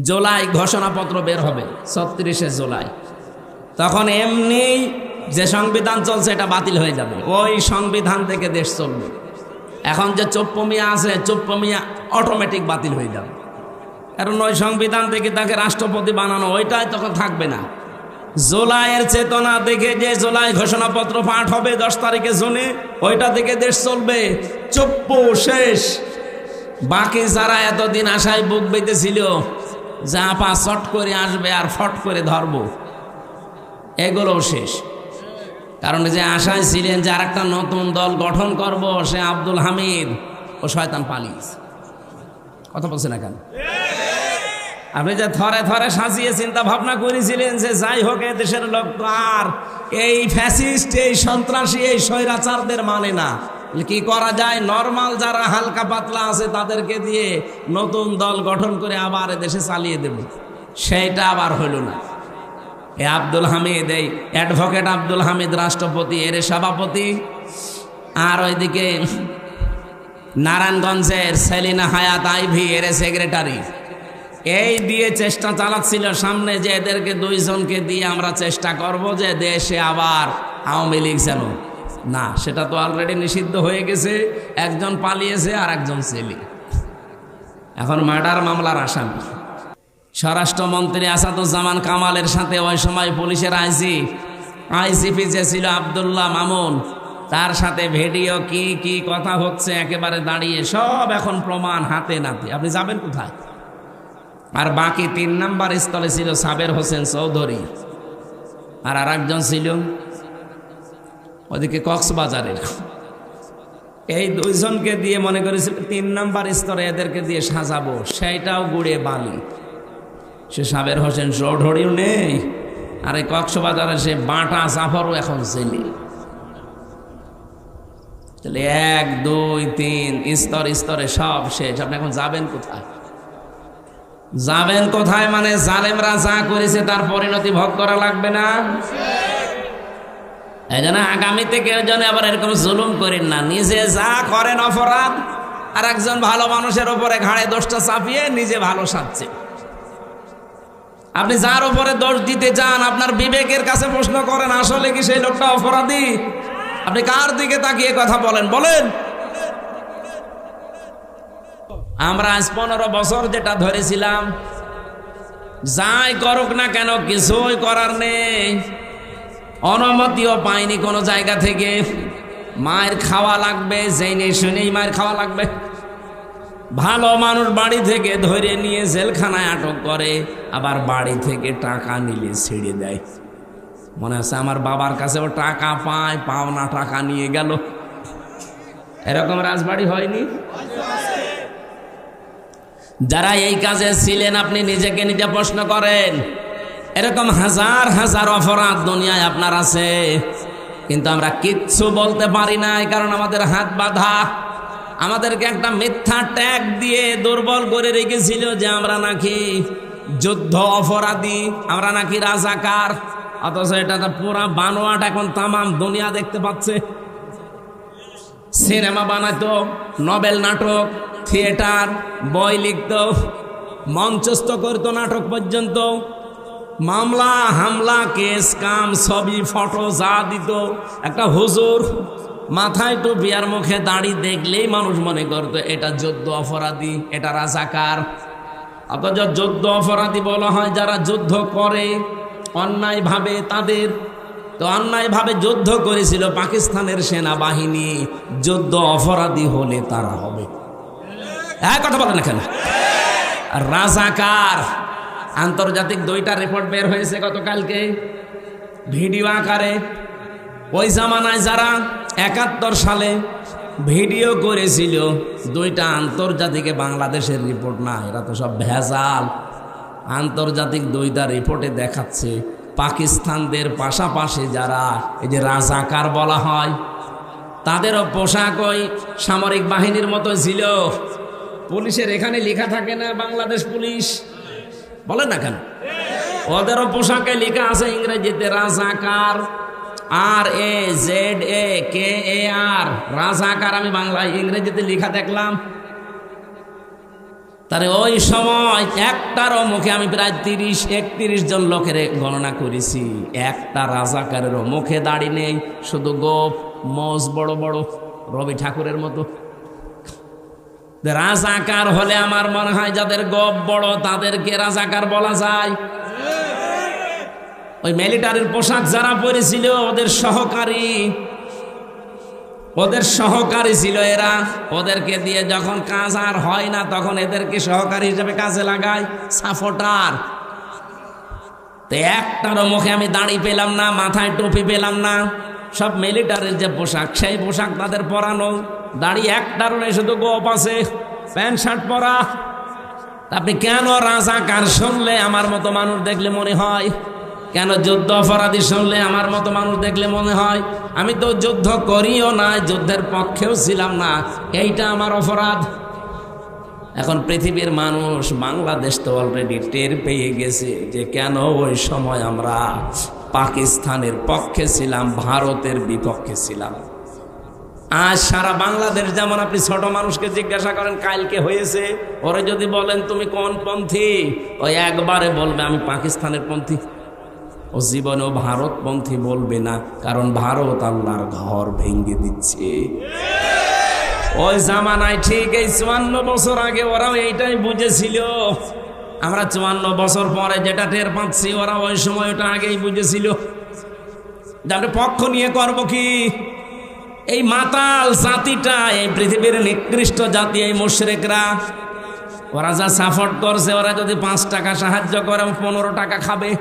জুলাই ঘোষণাপত্র বের হবে ৩৬শে জুলাই। তখন এমনি যে সংবিধান চলছে এটা বাতিল হয়ে যাবে, ওই সংবিধান থেকে দেশ চলবে। এখন যে চোপ্পো মিয়া আছে, চোপ্পো মিয়া অটোমেটিক বাতিল হয়ে যাবে, কারণ ওই সংবিধান থেকে তাকে রাষ্ট্রপতি বানানো ওইটাই তখন থাকবে না। জুলাইয়ের চেতনা দেখে যে জুলাই ঘোষণাপত্র পাঠ হবে 10 তারিখে জুনে, ওইটা থেকে দেশ চলবে। চুপ্পু শেষ। বাকি যারা এতদিন আশায় বুক বেঁধেছিল যা পা চট করে আসবে আর ফট করে ধরবো, এগুলোও শেষ। কারণ যে আশায় ছিলেন যে আর একটা নতুন দল গঠন করব, সে আব্দুল হামিদ ও শয়তান পালিয়েছে। কথা বলছে না কেন? আপনি যে থরে থরে সাজিয়ে চিন্তা ভাবনা করেছিলেন যে যাই হোক এ দেশের লোক তো আর এই ফ্যাসিস্ট, এই সন্ত্রাসী, এই স্বৈরাচারদের মানে না, কি করা যায়? নরমাল যারা হালকা পাতলা আছে তাদেরকে দিয়ে নতুন দল গঠন করে আবার দেশে চালিয়ে দেব। সেইটা আবার হইল না। এ আব্দুল হামিদ, এই অ্যাডভোকেট আব্দুল হামিদ রাষ্ট্রপতি, এর সভাপতি, আর ওইদিকে নারায়ণগঞ্জের সেলিনা হায়াত আইভি এর সেক্রেটারি। এই দিয়ে চেষ্টা চালাচ্ছিল সামনে যে এদেরকে দুইজনকে দিয়ে আমরা চেষ্টা করব যে দেশে আবার আওয়ামী লীগ যেন না। সেটা তো অলরেডি নিষিদ্ধ হয়ে গেছে, একজন পালিয়েছে আর একজন ছেলে এখন মার্ডার মামলার আসামি। স্বরাষ্ট্রমন্ত্রী আসাদুজ্জামান কামালের সাথে ওই সময় পুলিশের আইজিপি যে ছিল আব্দুল্লাহ মামুন, তার সাথে ভিডিও কি কি কথা হচ্ছে একেবারে দাঁড়িয়ে, সব এখন প্রমাণ হাতে নাতে। আপনি যাবেন কোথায়? আর বাকি 3 নাম্বার স্থলে ছিল সাবের হোসেন চৌধুরী, আর আরেকজন ছিল ওদিকে কক্সবাজারের। এই দুইজনকে দিয়ে মনে করেছিল 3 নাম্বার স্তরে এদেরকে দিয়ে সাজাবো, সেইটাও গুড়ে বালি। সে সাবের হোসেন চৌধুরীও নেই, আর এই কক্সবাজারে সে বাটা জাফরও এখন জেলে। তাহলে 1 2 3 স্তরে স্তরে সব শেষ। আপনি এখন যাবেন কোথায়? যাবেন কোথায় মানে জালেমরা যা করেছে তার পরিণতি ভোগ করা লাগবে না? এই জন্য আগামীতে কেউ যেন আবার এরকম জুলুম করেন না। নিজে যা করেন অপরাধ, আর একজন ভালো মানুষের উপরে ঘাড়ে দোষটা চাপিয়ে নিজে ভালো সাজছে। আপনি যার উপরে দোষ দিতে চান, আপনার বিবেকের কাছে প্রশ্ন করেন, আসলে কি সেই লোকটা অপরাধী? আপনি কার দিকে তাকিয়ে কথা বলেন? বলেন। আমরা আজ 15 বছর যেটা ধরেছিলাম, যাই করুক না কেন কিছুই করার নেই, অনুমতিও পাইনি কোনো জায়গা থেকে। মায়ের খাওয়া লাগবে, জেনে শুনেই মায়ের খাওয়া লাগবে। ভালো মানুষ বাড়ি থেকে ধরে নিয়ে জেলখানায় আটক করে, আবার বাড়ি থেকে টাকা নিলে ছেড়ে দেয়। মনে আছে আমার বাবার কাছেও টাকা পায়, পাওনা টাকা নিয়ে গেল। এরকম রাজবাড়ি হয়নি? যারা এই কাজে ছিলেন আপনি নিজেকে নিজে প্রশ্ন করেন। এরকম হাজার হাজার অপরাধ দুনিয়ায় আপনার আছে, কিন্তু আমরা কিচ্ছু বলতে পারি না, কারণ আমাদের হাত বাঁধা। আমাদেরকে একটা মিথ্যা ট্যাগ দিয়ে দুর্বল করে রেখেছিল যে আমরা নাকি যুদ্ধ অপরাধী, আমরা নাকি রাজাকার। অথচ এটা তো পুরা বানোয়াট, এখন তামাম দুনিয়া দেখতে পাচ্ছে। সিনেমা বানাতো, নভেল নাটক, থিয়েটার, বই লিখত, মঞ্চস্থ করতো নাটক পর্যন্ত, মামলা হামলা কেস কাম ছবি ফটো যা দিত। একটা হুজুর মাথায় টুপি আর মুখে দাড়ি দেখলেই মানুষ মনে করতো এটা যুদ্ধ অপরাধী, এটা রাজাকার। অথচ যুদ্ধ অপরাধী বলা হয় যারা যুদ্ধ করে অন্যায় ভাবে তাদের। তো অন্যায় ভাবে যুদ্ধ করেছিল পাকিস্তানের সেনাবাহিনী, যুদ্ধ অপরাধী হলে তারা হবে। এক কথা বলে না কেন? রাজাকার আন্তর্জাতিক 2টা রিপোর্ট বের হয়েছে গতকালকে ভিডিও আকারে। ওই জামানায় যারা 71 সালে ভিডিও করেছিল, 2টা আন্তর্জাতিকে, বাংলাদেশের রিপোর্ট না, এরা তো সব ভেজাল। আন্তর্জাতিক 2টা রিপোর্টে দেখাচ্ছে পাকিস্তানদের পাশাপাশি যারা এই যে রাজাকার বলা হয়, তাদেরও পোশাক ওই সামরিক বাহিনীর মতো ছিল। পুলিশের এখানে লেখা থাকে না বাংলাদেশ পুলিশ, বলেন না কেন? ওদেরও পোশাকে লেখা আছে ইংরেজিতে রাজাকার, RAZAKAR, রাজাকার। আমি বাংলায় ইংরেজিতে লেখা দেখলাম। তারে ওই সময় একটারও মুখে আমি প্রায় 30-31 জন লোকের গণনা করেছি, একটা রাজাকারেরও মুখে দাড়ি নেই, শুধু গোপ মোজ বড় বড় রবি ঠাকুরের মতো। রাজাকার হলে আমার মনে হয় যাদের গোপ বড় তাদেরকে রাজাকার বলা যায়। ওই মিলিটারির পোশাক যারা পরেছিল ওদের সহকারী ছিল এরা। ওদেরকে দিয়ে যখন কাজ আর হয় না তখন এদেরকে সহকারী হিসেবে কাজে লাগায়, সাপোর্টার। তো একটারও মুখে আমি দাড়ি পেলাম না, মাথায় টুপি পেলাম না। সব মিলিটারির যে পোশাক সেই পোশাক তাদের পরানো, দাড়ি একটারও নেই, শুধু গোপ আছে, প্যান্ট শার্ট পরা। আপনি কেন রাজাকার শুনলে আমার মতো মানুষ দেখলে মনে হয়? কেন যুদ্ধ অপরাধী শুনলে আমার মতো মানুষ দেখলে মনে হয়? আমি তো যুদ্ধ করিও না, যুদ্ধের পক্ষেও ছিলাম না, এইটা আমার অপরাধ। এখন পৃথিবীর মানুষ, বাংলাদেশ তো অলরেডি টের পেয়ে গেছে যে কেন ওই সময় আমরা পাকিস্তানের পক্ষে ছিলাম, ভারতের বিপক্ষে ছিলাম। আজ সারা বাংলাদেশ যেমন, আপনি ছোট মানুষকে জিজ্ঞাসা করেন কালকে হয়েছে, ওরে যদি বলেন তুমি কোন পন্থী, ওই একবারে বলবে আমি পাকিস্তানের পন্থী। ও জীবনেও ভারতপন্থী বলবে না, কারণ ভারত আল্লাহর ঘর ভেঙে দিচ্ছে। ওই জামানায় ঠিক এই 54 বছর আগে ওরাও এইটাই বুঝেছিল। আমরা 54 বছর পরে যেটা টের পাচ্ছি, ওরা ওই সময় ওটা আগেই বুঝেছিল। আমরা পক্ষ নিয়ে করবো কি? এই মাতাল জাতিটা, এই পৃথিবীর নিকৃষ্ট জাতি, এই মুশরিকরা, ওরা যা সাপোর্ট করছে, ওরা যদি 5 টাকা সাহায্য করে 15 টাকা খাবে।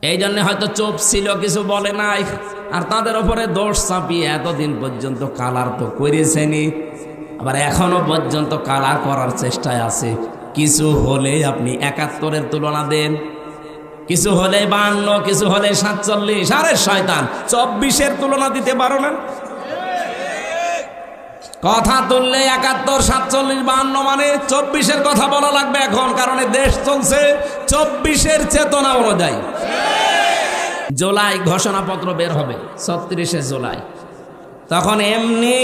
এই জন্য হয়তো চুপ ছিল, কিছু বলে নাই। আর তাদের উপরে দোষ চাপিয়ে এতদিন পর্যন্ত কালার তো করেছেনি, আবার এখনো পর্যন্ত কালার করার চেষ্টায় আছে। কিছু হলে আপনি 71-এর তুলনা দেন, কিছু হলে 52, কিছু হলে 47। আরে শয়তান, 24-এর তুলনা দিতে পারো না? কথা তুললে 71, 47, 52 মানে 24-এর কথা বলা লাগবে এখন, কারণ দেশ চলছে 24-এর চেতনা অনুযায়ী। জুলাই ঘোষণাপত্র বের হবে 36শে জুলাই, তখন এমনি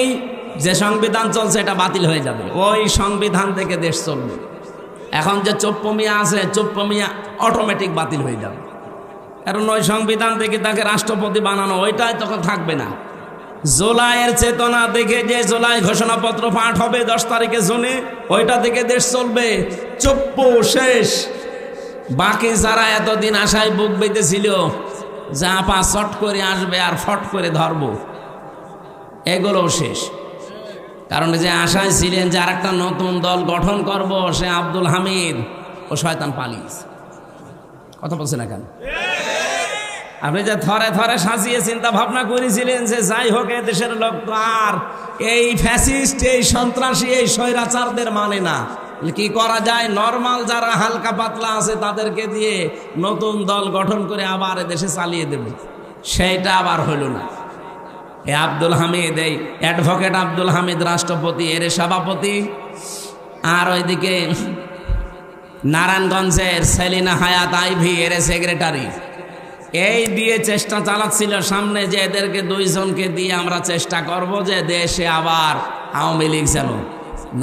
যে সংবিধান চলছে এটা বাতিল হয়ে যাবে। ওই সংবিধান থেকে দেশ চলবে। এখন যে চোপ্পো মিয়া আছে, চোপ্পো মিয়া অটোমেটিক বাতিল হয়ে যাবে, কারণ ওই সংবিধান থেকে তাকে রাষ্ট্রপতি বানানো, ওইটাই তখন থাকবে না। জুলাইয়ের চেতনা দেখে যে জুলাই ঘোষণাপত্র পাঠ হবে 10 তারিখে জুনে, ওইটা থেকে দেশ চলবে। চুপ্পু শেষ। বাকি যারা এতদিন আশায় বুক বেঁধেছিল যা পা চট করে আসবে আর ফট করে ধরবো, এগুলোও শেষ। কারণ যে আশায় ছিলেন যে আর একটা নতুন দল গঠন করব, সে আব্দুল হামিদ ও শয়তান পালিয়েছে। কথা বলছে না কেন? আপনি যে থরে থরে সাজিয়ে চিন্তা ভাবনা করেছিলেন যে যাই হোক এ দেশের লোক তো আর এই ফ্যাসিস্ট, এই সন্ত্রাসী, এই স্বৈরাচারদের মানে না, কি করা যায়? নরমাল যারা হালকা পাতলা আছে তাদেরকে দিয়ে নতুন দল গঠন করে আবার দেশে চালিয়ে দেবে। সেইটা আবার হইল না। এ আব্দুল হামিদ, এই অ্যাডভোকেট আব্দুল হামিদ রাষ্ট্রপতি, এর সভাপতি, আর ওইদিকে নারায়ণগঞ্জের সেলিনা হায়াত আইভি এর সেক্রেটারি। এই দিয়ে চেষ্টা চালাচ্ছিল সামনে যে এদেরকে 2 জনকে দিয়ে আমরা চেষ্টা করব যে দেশে আবার আওয়ামী লীগ যেন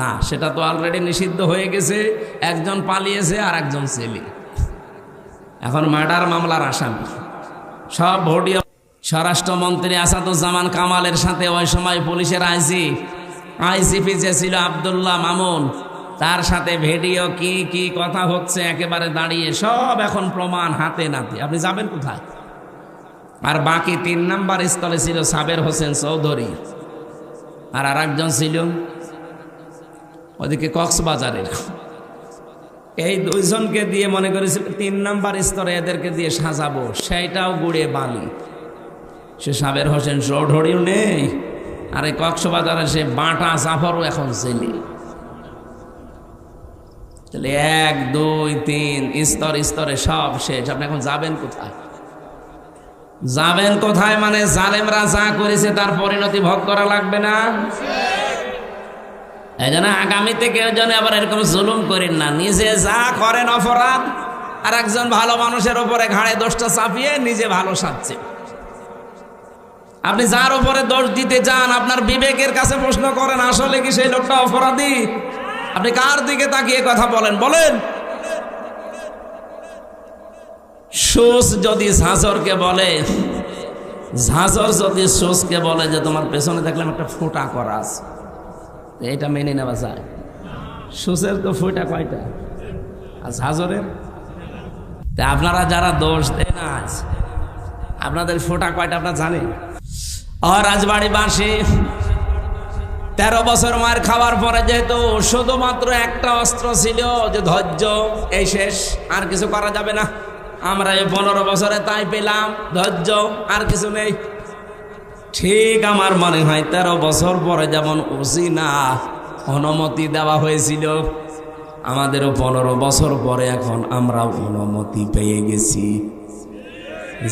না। সেটা তো অলরেডি নিষিদ্ধ হয়ে গেছে, একজন পালিয়েছে আর একজন ছেলে এখন মার্ডার মামলার আসামি। সব ভিডিও স্বরাষ্ট্রমন্ত্রী আসাদুজ্জামান কামালের সাথে ওই সময় পুলিশের আইজিপি যে ছিল আব্দুল্লাহ মামুন, তার সাথে ভিডিও কি কি কথা হচ্ছে একেবারে দাঁড়িয়ে, সব এখন প্রমাণ হাতে নাতে। আপনি যাবেন কোথায়? আর বাকি 3 নাম্বার স্থলে ছিল সাবের হোসেন চৌধুরী, আর আরেকজন ছিল ওদিকে কক্সবাজারের। এই 2 জনকে দিয়ে মনে করেছিল 3 নাম্বার স্তরে এদেরকে দিয়ে সাজাবো, সেইটাও গুড়ে বালি। সে সাবের হোসেন চৌধুরীও নেই, আর এই কক্সবাজারে সে বাটা জাফরও এখন জেলে। তাহলে 1, 2, 3 স্তরে সব শেষ। আপনি এখন যাবেন কোথায়? যাবেন কোথায় মানে জালেমরা যা করেছে তার পরিণতি ভোগ করা লাগবে না? এই জন্য আগামীতে কেউ যেন আবার এরকম জুলুম করেন না। নিজে যা করেন অপরাধ, আর একজন ভালো মানুষের উপরে ঘাড়ে দোষটা চাপিয়ে নিজে ভালো সাজছে। আপনি যার উপরে দোষ দিতে চান আপনার বিবেকের কাছে প্রশ্ন করেন, আসলে কি সেই লোকটা অপরাধী? আপনি কার দিকে তাকিয়ে কথা বলেন? বলেন। সুস যদি ঝাঁঝরকে বলে, ঝাঁঝর যদি সুসকে বলে যে তোমার পেছনে দেখলাম একটা ফোঁটা করা আছে, এটা মেনে নেওয়া যায়? সুসের তো ফোঁটা কয়টা, আর ঝাঁঝরের? তা আপনারা যারা দোষ দেন আজ, আপনাদের ফোঁটা কয়টা আপনারা জানেন? রাজবাড়িবাসী 13 বছর মার খাওয়ার পরে যেহেতু শুধুমাত্র একটা অস্ত্র ছিল যে ধৈর্য, এই শেষ, আর কিছু করা যাবে না। আমরা এই 15 বছরে তাই পেলাম, ধৈর্য, আর কিছু নেই। ঠিক আমার মনে হয় 13 বছর পরে যেমন উসিনা অনুমতি দেওয়া হয়েছিল, আমাদেরও 15 বছর পরে এখন আমরা অনুমতি পেয়ে গেছি।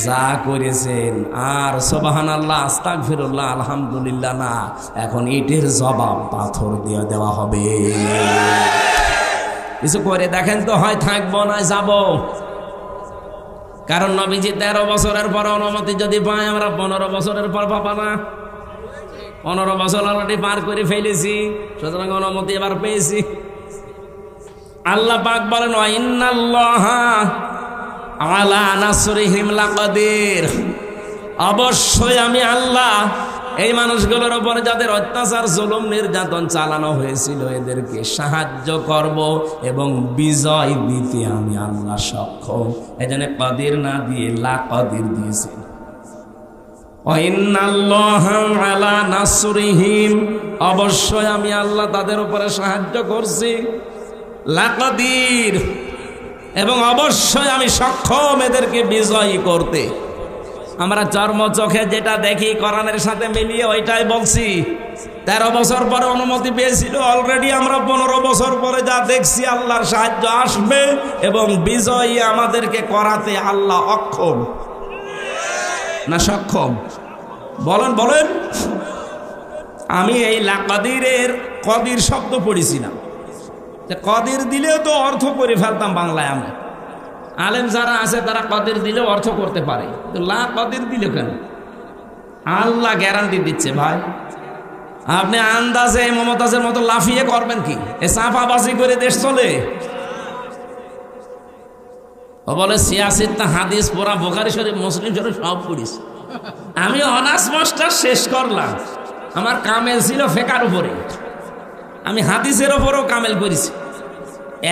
যা করেছেন আর সুবহানাল্লাহ, আস্তাগফিরুল্লাহ, আলহামদুলিল্লাহ না, এখন ইটের জবাব পাথর দিয়ে দেওয়া হবে। কিছু করে দেখেন তো, হয় থাকবো না যাব। কারণ নবীজি 13 বছরের পর অনুমতি যদি পাই, আমরা 15 বছরের পর পাবা না। 15 বছর অলরেডি পার করে ফেলেছি, সুতরাং অনুমতি এবার পেয়েছি। আল্লাহ পাক বলেন, ওয়া ইন্নাল্লাহা আলা নাসরিহিম লাকাদির, অবশ্যই আমি আল্লাহ এই মানুষগুলোর উপরে যাদের অত্যাচার, জুলুম, নির্যাতন চালানো হয়েছিল এদেরকে সাহায্য করব এবং বিজয় দিতে আমি আল্লাহ সক্ষম। এজন্য কাদির না দিয়ে লাকাদির দিয়েছেন। ওয়া ইন্নাল্লাহা আলা নাসরিহিম, অবশ্যই আমি আল্লাহ তাদের উপরে সাহায্য করছি, লাকাদির, এবং অবশ্যই আমি সক্ষম এদেরকে বিজয়ী করতে। আমরা চর্ম চোখে যেটা দেখি কোরআনের সাথে মিলিয়ে ওইটাই বলছি। 13 বছর পরে অনুমতি পেয়েছিল, অলরেডি আমরা 15 বছর পরে যা দেখছি, আল্লাহর সাহায্য আসবে এবং বিজয়ী আমাদেরকে করাতে আল্লাহ অক্ষম না সক্ষম? বলেন বলেন। আমি এই লাকাদিরের কদির শব্দ পড়েছিলাম, কদির দিলেও তো অর্থ করে ফেলতাম বাংলায়। আমি আলেম যারা আছে তারা কদির দিলেও অর্থ করতে পারে, তো লা কদির দিলে কেন? আল্লাহ গ্যারান্টি দিচ্ছে ভাই, আপনি আন্দাজে মমতাজের মতো লাফিয়ে করবেন কি? এ চাপাবাজি করে দেশ চলে? ও বলে সিয়াসিত্তা হাদিস পড়া, বুখারী শরীফ, মুসলিম শরীফ সব পড়িস। আমি অনার্স মাস্টার শেষ করলাম, আমার কামেল ছিল ফেকার উপরে, আমি হাদিসের ওপরও কামেল করেছি।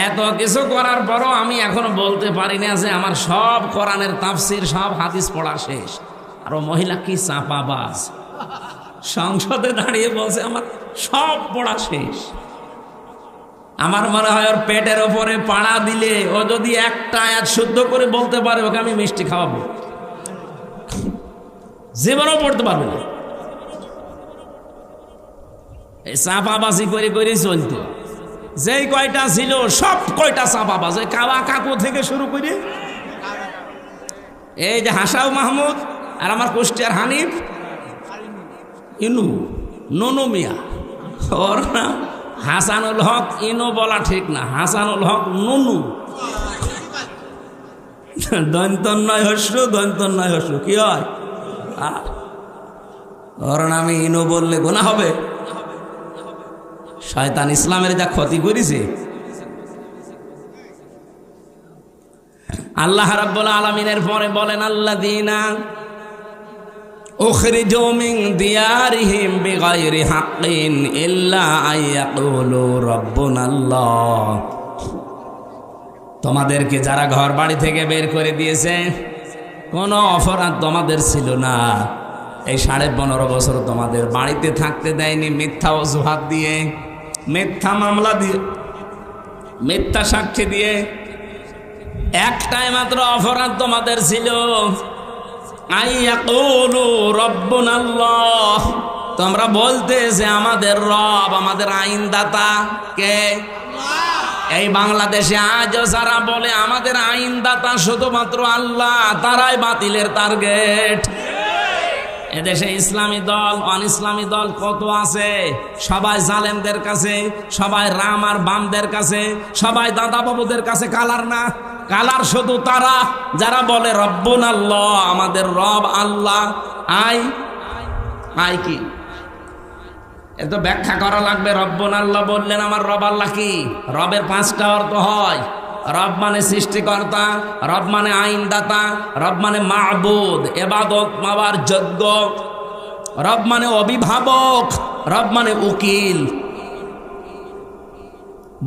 এত কিছু করার পরও আমি এখনো বলতে পারি না যে আমার সব কোরআনের তাফসির, সব হাদিস পড়া শেষ। আর ও মহিলা কি চাপাবাজ, সংসদে দাঁড়িয়ে বলছে আমার সব পড়া শেষ। আমার মনে হয় ওর পেটের ওপরে পাড়া দিলে ও যদি একটা আয়াত শুদ্ধ করে বলতে পারে, ওকে আমি মিষ্টি খাওয়াবো, জীবনও পড়তে পারবে না। এই চাপাবাজি করে করে চলতো, যেই কয়টা ছিল সব কয়টা চাপাবাজ, কাবা কাকু থেকে শুরু করে এই যে হাসাও মাহমুদ আর আমার কুষ্টিয়ার হানিফ, ইনু ননু মিয়া, ওর নাম হাসানুল হক। ইনু বলা ঠিক না, হাসানুল হক ননু, দন্তন্নয় হস্য, দন্তন্নয় হস্য কি হয়? ওর নামে ইনু বললে গুনাহ হবে? শয়তান ইসলামের যা ক্ষতি করেছে। আল্লাহ রাব্বুল আলামিনের পরে বলেন, আল্লাযীনা উখরিজু মিন দিয়ারিহিম বিগাইরি হাক্কিন ইল্লা আইয়াকুলু রাব্বুনাল্লাহ, তোমাদেরকে যারা ঘর বাড়ি থেকে বের করে দিয়েছে, কোনো অপরাধ তোমাদের ছিল না, এই 15.5 বছর তোমাদের বাড়িতে থাকতে দেয়নি মিথ্যা অজুহাত দিয়ে, মিথ্যা মামলা দিয়ে, মিথ্যা সাক্ষী দিয়ে। একটাই মাত্র অপরাধ তোমাদের ছিল, আইয়াকুলু রাব্বুনাল্লাহ, তোমরা বলতে যে আমাদের রব, আমাদের আইনদাতা কে? এই বাংলাদেশে আজও যারা বলে আমাদের আইনদাতা শুধুমাত্র আল্লাহ, তারাই বাতিলের টার্গেট। এদেশে ইসলামী দল, অন ইসলামী দল কত আছে, সবাই জালেমদের কাছে, সবাই রাম আর বামদের কাছে, সবাই দাদা বাবুদের কাছে। কালার না, কালার শুধু তারা যারা বলে রব্বুনাল্লাহ, আমাদের রব আল্লাহ। আয় কি? এত ব্যাখ্যা করা লাগবে। রব্বুন আল্লাহ বললেন, আমার রব আল্লাহ কি? রবের 5টা অর্থ হয়। রব মানে সৃষ্টিকর্তা, রব মানে আইনদাতা, রব মানে মাবুদ, ইবাদত পাওয়ার যোগ্য, রব মানে অভিভাবক, রব মানে উকিল।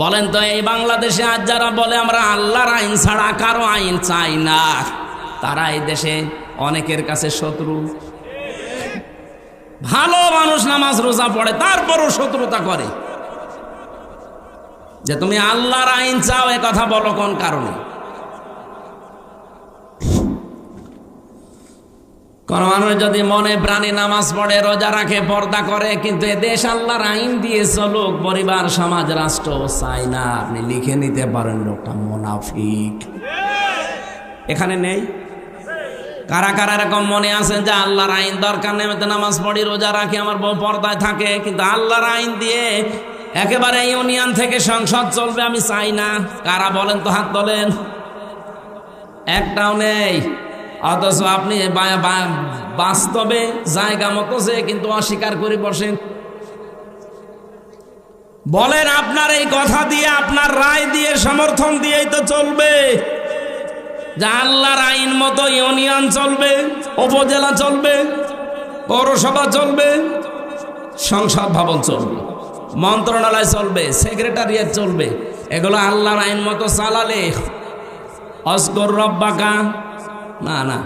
বলেন তো, এই বাংলাদেশে আজ যারা বলে আমরা আল্লাহর আইন ছাড়া কারো আইন চাই না, তারা এই দেশে অনেকের কাছে শত্রু। ভালো মানুষ নামাজ রোজা পড়ে, তারপরও শত্রুতা করে যে তুমি আল্লাহর আইন চাও, এ কথা বলো কোন কারণে? কোন মানুষ যদি মনে প্রাণে নামাজ পড়ে, রোজা রাখে, পর্দা করে, কিন্তু এ দেশ আল্লাহর আইন দিয়ে চলুক, পরিবার, সমাজ, রাষ্ট্র চাই না, আপনি লিখে নিতে পারেন লোকটা মুনাফিক। এখানে নেই? কারা কারা এরকম মনে আছেন যে আল্লাহর আইন দরকার নেই, আমি তো নামাজ পড়ি, রোজা রাখি, আমার বউ পর্দায় থাকে, কিন্তু আল্লাহর আইন দিয়ে একেবারে ইউনিয়ন থেকে সংসদ চলবে আমি চাই না? কারা বলেন তো, হাত তোলেন। একটাও নেই। অথচ আপনি বাস্তবে জায়গা মতো যে কিন্তু অস্বীকার করে বসেন। বলেন আপনার এই কথা দিয়ে, আপনার রায় দিয়ে, সমর্থন দিয়েই তো চলবে যে আল্লাহর আইন মতো ইউনিয়ন চলবে, উপজেলা চলবে, পৌরসভা চলবে, সংসদ ভবন চলবে, মন্ত্রণালয় চলবে, সেক্রেটারিয়েট চলবে। এগুলো আল্লাহর আইন মতো চালালে অজগর রব্বাকা না না।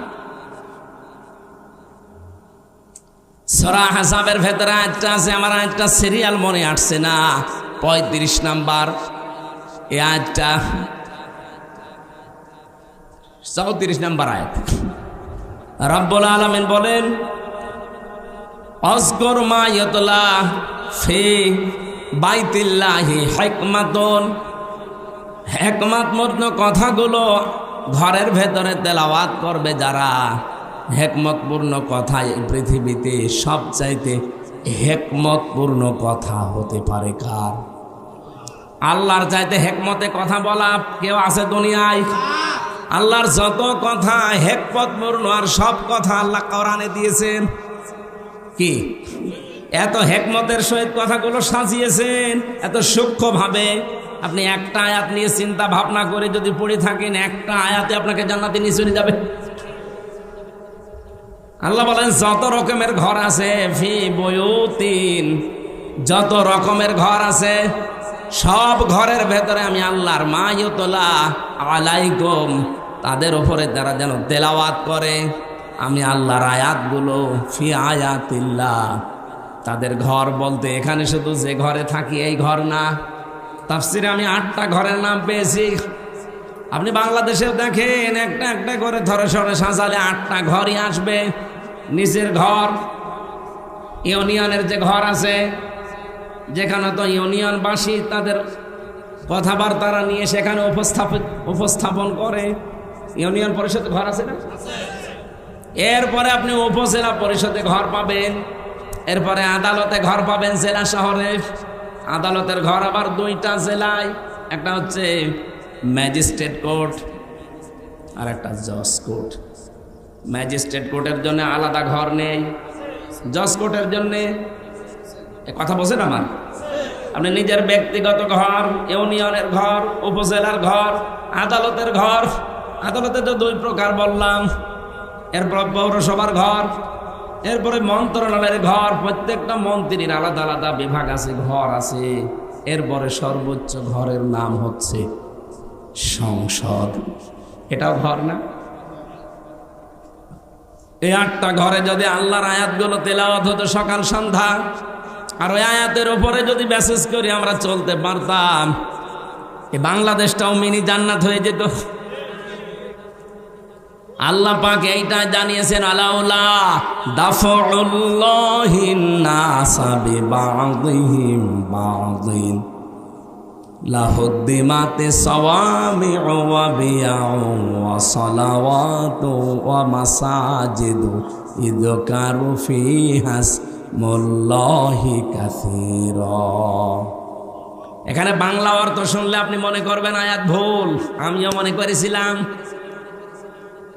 সূরা আহজাবের ভেতরে আয়াতটা আছে, আমার আয়াতটা সিরিয়াল মনে আসছে না, 35 নাম্বার এই আয়াতটা, 34 নাম্বার আয়াত। রব্বুল আলামিন বলেন, অজগর মা ইয়াতলা ফি বাইতিল্লাহি হিকমাতুন, হিকমতপূর্ণ কথাগুলো ঘরের ভেতরে তেলাওয়াত করবে যারা, হিকমতপূর্ণ কথা এই পৃথিবীতে সবচাইতে হিকমতপূর্ণ কথা হতে পারে কার? আল্লাহর চাইতে হিকমতে কথা বলা কেউ আছে দুনিয়ায়? আল্লাহর যত কথা হিকমতপূর্ণ, আর সব কথা আল্লাহ কোরআনে দিয়েছেন। কি এত হিকমতের সহিত কথাগুলো সাজিয়েছেন, এত সূক্ষ্মভাবে। আপনি একটা আয়াত নিয়ে চিন্তা ভাবনা করে যদি পড়ে থাকেন, একটা আয়াতে আপনাকে জান্নাতে নিয়ে চলে যাবে। আল্লাহ বলেন, যত রকমের ঘর আছে, ফি বুয়ুতিন, যত রকমের ঘর আছে, সব ঘরের ভেতরে আমি আল্লাহর মা ইউতলা আলাইকুম, তাদের উপরে তারা যেন তেলাওয়াত করে আমি আল্লাহর আয়াতগুলো, ফি আয়াতিল্লাহ। তাদের ঘর বলতে এখানে শুধু যে ঘরে থাকি এই ঘর না, তাফসিরে আমি 8টা ঘরের নাম পেয়েছি। আপনি বাংলাদেশেও দেখেন, একটা একটা করে ধরে সরে সাজালে 8টা ঘরই আসবে। নিচের ঘর, ইউনিয়নের যে ঘর আছে, যেখানে তো ইউনিয়নবাসী তাদের কথাবার্তা নিয়ে সেখানে উপস্থাপন করে, ইউনিয়ন পরিষদ ঘর আছে না? এরপরে আপনি উপজেলা পরিষদে ঘর পাবেন, এরপরে আদালতে ঘর পাবেন জেলা শহরে। আদালতের ঘর আবার 2টা জেলায়, একটা হচ্ছে ম্যাজিস্ট্রেট কোর্ট আর একটা জজ কোর্ট। ম্যাজিস্ট্রেট কোর্টের জন্য আলাদা ঘর নেই, জজ কোর্টের জন্যে। কথা বলছেন আমার? আপনি নিজের ব্যক্তিগত ঘর, ইউনিয়নের ঘর, উপজেলার ঘর, আদালতের ঘর। আদালতে তো 2 প্রকার বললাম। এরপর পৌরসভার ঘর, এরপরে মন্ত্রণালয়ের ঘর। প্রত্যেকটা মন্ত্রীর আলাদা আলাদা বিভাগ আছে, ঘর আছে। এরপরে সর্বোচ্চ ঘরের নাম হচ্ছে সংসদ। এটাও ঘর না? এই 8টা ঘরে যদি আল্লাহর আয়াতগুলো তেলাওয়াত হতো সকাল সন্ধ্যা, আর ওই আয়াতের উপরে যদি মেসেজ করি আমরা চলতে পারতাম, এই বাংলাদেশটাও মিনি জান্নাত হয়ে যেত। আল্লাহ পাক এইটা জানিয়েছেন, আলাউলা দাফউল্লাহিন নাসা বিবাযিহিম বাযিন লাহুদ্দিমাতি সাওয়ামিউ ওয়া বিয়াউ ওয়া সালাওয়াতু ওয়া মাসাজিদু ইযকারু ফিহা ইসমুল্লাহি কাসীরা। এখানে বাংলা অর্থ শুনলে আপনি মনে করবেন আয়াত ভুল, আমিও মনে করেছিলাম।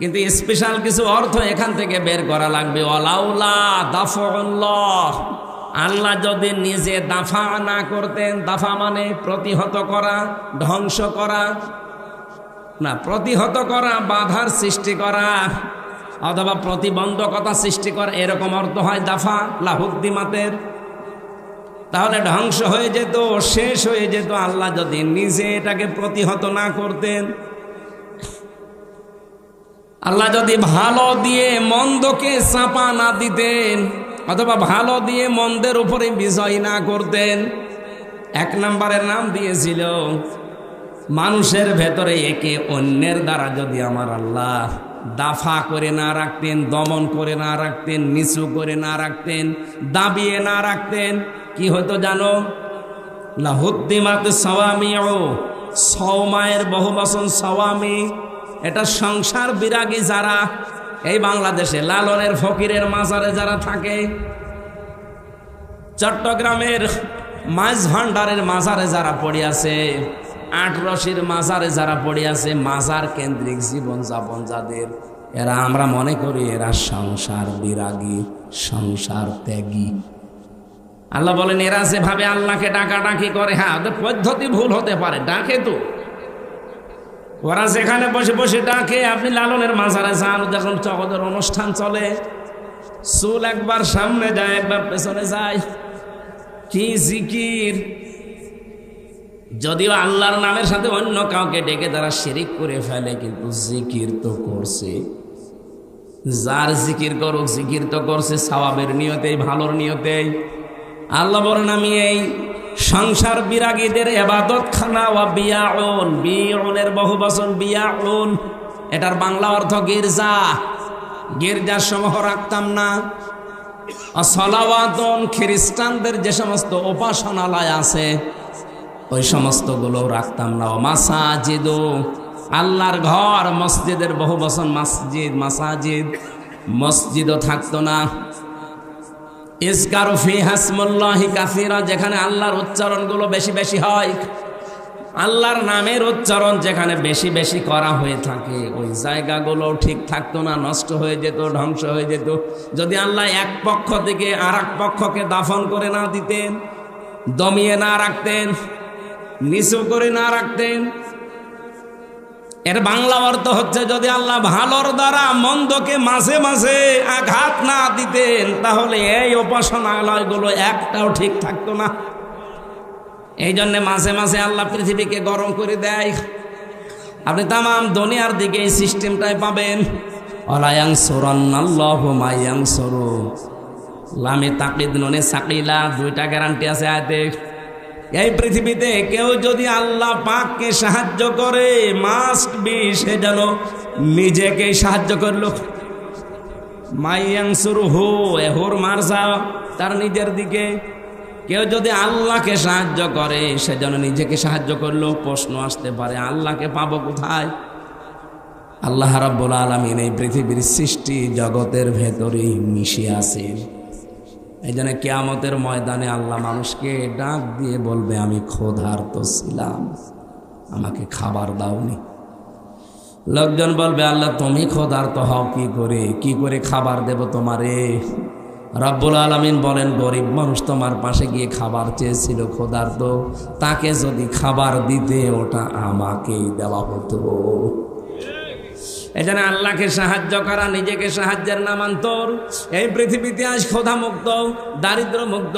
কিন্তু স্পেশাল কিছু অর্থ এখান থেকে বের করা লাগবে। ওয়ালাউলা দাফউল্লাহ, আল্লাহ যদি নিজে দাফা না করতেন, দাফা মানে প্রতিহত করা, ধ্বংস করা না, প্রতিহত করা বাধার সৃষ্টি করা অথবা প্রতিবন্ধকতা সৃষ্টি করা, এরকম অর্থ হয় দাফা লাহুদ্দিমাতের। তাহলে ধ্বংস হয়ে যেত, শেষ হয়ে যেত, আল্লাহ যদি নিজে এটাকে প্রতিহত না করতেন। আল্লাহ যদি ভালো দিয়ে মন্দকে চাপা না দিতেন অথবা ভালো দিয়ে মন্দের উপরে বিজয় না করতেন। এক নম্বরের নাম দিয়েছিল মানুষের ভেতরে একে অন্যের দ্বারা যদি আমার আল্লাহ দাফা করে না রাখতেন, দমন করে না রাখতেন, নিচু করে না রাখতেন, দাবিয়ে না রাখতেন, কি হতো জানো? লাহুদ্দিমাত সাওয়ামিউ, সওমায়ের বহুবচন সাওয়ামি। এটা সংসার বিরাগী যারা এই বাংলাদেশে লালনের ফকিরের মাজারে যারা থাকে, চট্টগ্রামের মাছ ভান্ডারের মাজারে যারা পড়ে আছে, আটরশির মাজারে যারা পড়ে আছে, মাজার কেন্দ্রিক জীবন যাপন যাদের, এরা আমরা মনে করি এরা সংসার বিরাগী, সংসার ত্যাগী। আল্লাহ বলেন এরা যেভাবে আল্লাহকে ডাকাডাকি করে, হ্যাঁ ওদের পদ্ধতি ভুল হতে পারে, ডাকে তো ওরা যেখানে বসে বসে ডাকে। আপনি লালনের মাজারে যান, যখন ওদের অনুষ্ঠান চলে, চুল একবার সামনে যায় একবার পেছনে যায়, কি জিকির! যদিও আল্লাহর নামের সাথে অন্য কাউকে ডেকে তারা শিরিক করে ফেলে, কিন্তু জিকির তো করছে। যার জিকির করুক, জিকির তো করছে সওয়াবের নিয়তেই, ভালোর নিয়তেই। আল্লাহ বলেন আমি এই সংসার বিরাগীদের ইবাদত খানা ওয়া বিয়াউন, বিয়াউনের বহুবচন বিয়াউন, এটার বাংলা অর্থ গির্জা। গির্জার সমূহ রাখতাম না। সলাওয়াতুন, খ্রিস্টানদের যে সমস্ত উপাসনালয় আছে ওই সমস্তগুলো রাখতাম না। মাসাজিদু, আল্লাহর ঘর, মসজিদের বহুবচন মসজিদ, মাসাজিদ, মসজিদও থাকতো না। ইজকারু ফিহা ইসমুল্লাহি কাসীরা, যেখানে আল্লাহর উচ্চারণগুলো বেশি বেশি হয়, আল্লাহর নামের উচ্চারণ যেখানে বেশি বেশি করা হয়ে থাকে, ওই জায়গাগুলো ঠিক থাকতো না, নষ্ট হয়ে যেত, ধ্বংস হয়ে যেত। যদি আল্লাহ এক পক্ষ থেকে আর এক পক্ষকে দাফন করে না দিতেন, দমিয়ে না রাখতেন, নিচু করে না রাখতেন। এর বাংলা অর্থ হচ্ছে যদি আল্লাহ ভালোর দ্বারা মন্দকে মাঝে মাঝে আঘাত না দিতেন, তাহলে এই উপাসনালয়গুলো একটাও ঠিক থাকতো না। এই জন্য মাঝে মাঝে আল্লাহ পৃথিবীকে গরম করে দেয়। আপনি তামাম দুনিয়ার দিকে এই সিস্টেমটাই পাবেন। আল্লাহু মাইয়ানসুরু, লামে তাকিদ নুনে সাকিলা, দুইটা গ্যারান্টি আছে আয়াতে। এই পৃথিবীতে কেউ যদি আল্লাহ পাককে সাহায্য করে, মাস্ট বি সে যেন নিজেকে সাহায্য করলো। মাইয়ানসুরহু, এহুর মারজা, তার নিজের দিকে। কেউ যদি আল্লাহকে সাহায্য করে, সে যেন নিজেকে সাহায্য করলো। প্রশ্ন আসতে পারে আল্লাহকে পাবো কোথায়? আল্লাহ রাব্বুল আলামিন এই পৃথিবীর সৃষ্টি জগতের ভেতরেই মিশে আছেন। এই জন্য কিয়ামতের ময়দানে আল্লাহ মানুষকে ডাক দিয়ে বলবে আমি ক্ষুধার্ত ছিলাম, আমাকে খাবার দাওনি। লোকজন বলবে আল্লাহ তুমি ক্ষুধার্ত হও কি করে খাবার দেব তোমারে? রব্বুল আলামিন বলেন গরিব মানুষ তোমার পাশে গিয়ে খাবার চেয়েছিল, ক্ষুধার্ত, তাকে যদি খাবার দিতে ওটা আমাকেই দেওয়া হতো। এজন্য আল্লাহকে সাহায্য করা নিজেকে সাহায্যের নামান্তর। এই পৃথিবীতে আজ ক্ষুধা মুক্ত, দারিদ্র মুক্ত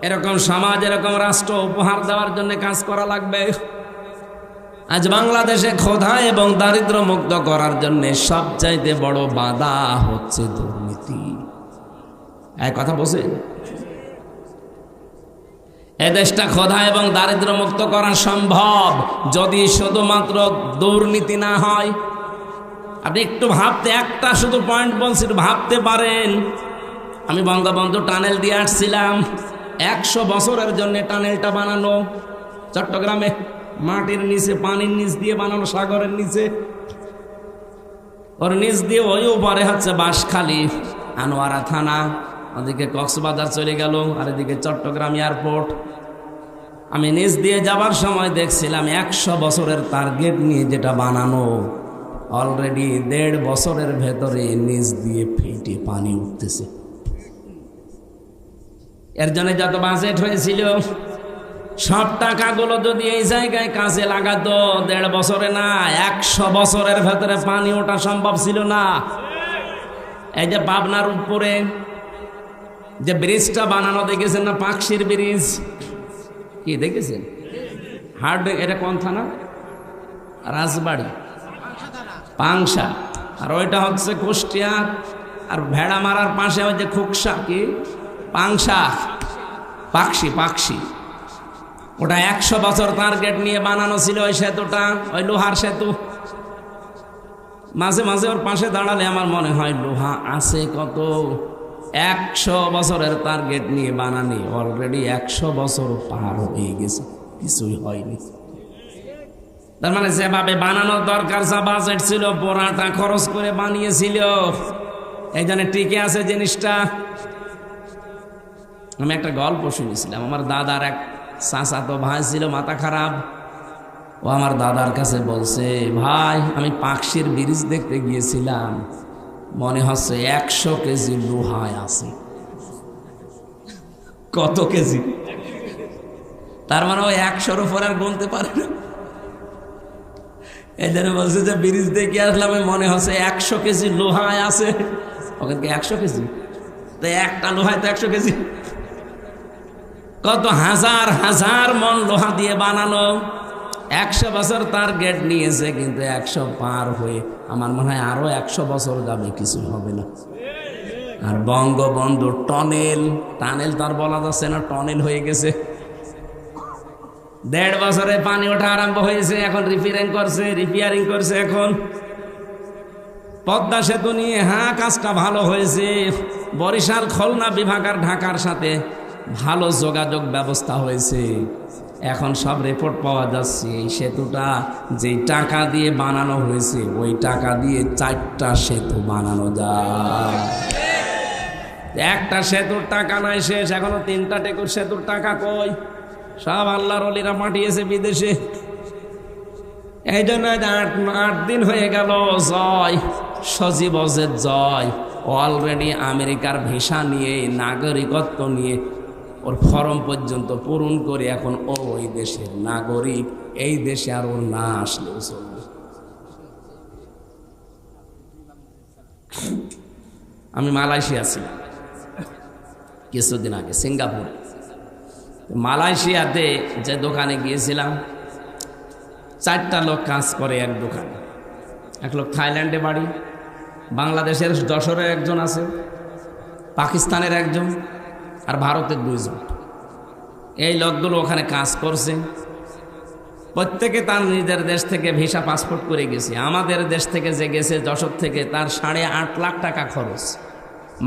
এরকম সমাজ, এরকম রাষ্ট্র উপহার দেওয়ার জন্য কাজ করা লাগবে। আজ বাংলাদেশে ক্ষুধা এবং দারিদ্র মুক্ত করার জন্য সবচাইতে বড় বাধা হচ্ছে দুর্নীতি। এক কথা বলছেন, এদেশটা ক্ষুধা এবং দারিদ্র মুক্ত করা সম্ভব যদি শুধুমাত্র দুর্নীতি না হয়। আপনি একটু ভাবতে, একটা শুধু পয়েন্ট বলছি, একটু ভাবতে পারেন। আমি বঙ্গবন্ধু টানেল দিয়ে আসছিলাম, 100 বছরের জন্য টানেলটা বানানো চট্টগ্রামে, মাটির নিচে, পানির নিচ দিয়ে বানানো, সাগরের নিচে, ওর নিচ দিয়ে ওই উপরে হচ্ছে বাঁশখালী, আনোয়ারা থানা, ওদিকে কক্সবাজার চলে গেল, আর এদিকে চট্টগ্রাম এয়ারপোর্ট। আমি নিচ দিয়ে যাবার সময় দেখছিলাম 100 বছরের টার্গেট নিয়ে যেটা বানানো, অলরেডি 1.5 বছরের ভেতরে নিচ দিয়ে ফেটে পানি উঠতেছে। এর জন্য যত বাজেট হয়েছিল সব টাকাগুলো যদি এই জায়গায় কাজে লাগাতো 1.5 বছরে না 100 বছরের ভেতরে পানি ওঠা সম্ভব ছিল না। এই যে পাবনার উপরে যে ব্রিজটা বানানো দেখেছেন না, পাকশির ব্রিজ, কি দেখেছেন? হার্ড, এটা কোন থানা? রাজবাড়ি, পাংশা। আর ওইটা হচ্ছে কুষ্টিয়া। আর ভেড়া মারার পাশে ওই যে খুকসা, কি পাংশা, পাকশি। ওটা 100 বছর টার্গেট নিয়ে বানানো ছিল ওই সেতুটা, ওই লোহার সেতু। মাঝে মাঝে ওর পাশে দাঁড়ালে আমার মনে হয় লোহা আছে কত। 100 বছরের টার্গেট নিয়ে বানানি, অলরেডি 100 বছর পার হয়ে গেছে, কিছুই হয়নি। তার মানে যেভাবে বানানোর দরকার, যা বাজেট ছিল পুরাটা খরচ করে বানিয়েছিল, এই জন্য টিকে আছে জিনিসটা। আমি একটা গল্প শুনেছিলাম, আমার দাদার এক চাচাতো ভাই ছিল মাথা খারাপ। ও আমার দাদার কাছে বলছে, ভাই আমি পাকশির ব্রিজ দেখতে গিয়েছিলাম, মনে হচ্ছে 100 কেজি লোহায় আছে। কত কেজি? তার মানে ওই 100-র উপর আর গুনতে পারে না। এই জন্য বলছে যে ব্রিজ দেখে আসলাম, মনে হচ্ছে 100 কেজি লোহায় আছে। ওখানে 100 কেজি? তো একটা লোহায় তো 100 কেজি। কত হাজার হাজার মন লোহা দিয়ে বানানো, 100 বছর তার গেট নিয়েছে, কিন্তু 100 পার হয়ে আমার মনে হয় আরো 100 বছর যাবে, কিছু হবে না। আর বঙ্গবন্ধু টানেল তার বলা যাচ্ছে না, টানেল হয়ে গেছে। 1.5 বছরে পানি ওঠা আরম্ভ হয়েছে, এখন রিপেয়ারিং করছে। এখন পদ্মা সেতু নিয়ে কাজটা ভালো হয়েছে। বরিশাল, খুলনা বিভাগ আর ঢাকার সাথে ভালো যোগাযোগ ব্যবস্থা হয়েছে। এখন সব রিপোর্ট পাওয়া যাচ্ছে এই সেতুটা যেই টাকা দিয়ে বানানো হয়েছে, ওই টাকা দিয়ে 4টা সেতু বানানো যায়। একটা সেতুর টাকা নাই শেষ, এখনো 3টা টেকুর সেতুর টাকা কই? সব আল্লাহর ওলিরা পাঠিয়েছে বিদেশে। এই জন্য 8 দিন হয়ে গেল জয় সজীব অজের জয় অলরেডি আমেরিকার ভিসা নিয়ে, নাগরিকত্ব নিয়ে ওর ফর্ম পর্যন্ত পূরণ করে এখন ওই দেশের নাগরিক। এই দেশে আর ওর না আসলেও চলবে। আমি মালয়েশিয়া ছিলাম কিছুদিন আগে, সিঙ্গাপুরে। মালয়েশিয়াতে যে দোকানে গিয়েছিলাম, 4টা লোক কাজ করে এক দোকানে। এক লোক থাইল্যান্ডে বাড়ি, বাংলাদেশের যশোরের একজন আছে, পাকিস্তানের একজন, আর ভারতের 2 জন। এই লোকগুলো ওখানে কাজ করছে। প্রত্যেকে তার নিজের দেশ থেকে ভিসা পাসপোর্ট করে গেছে। আমাদের দেশ থেকে যে গেছে যশোর থেকে, তার 8.5 লাখ টাকা খরচ।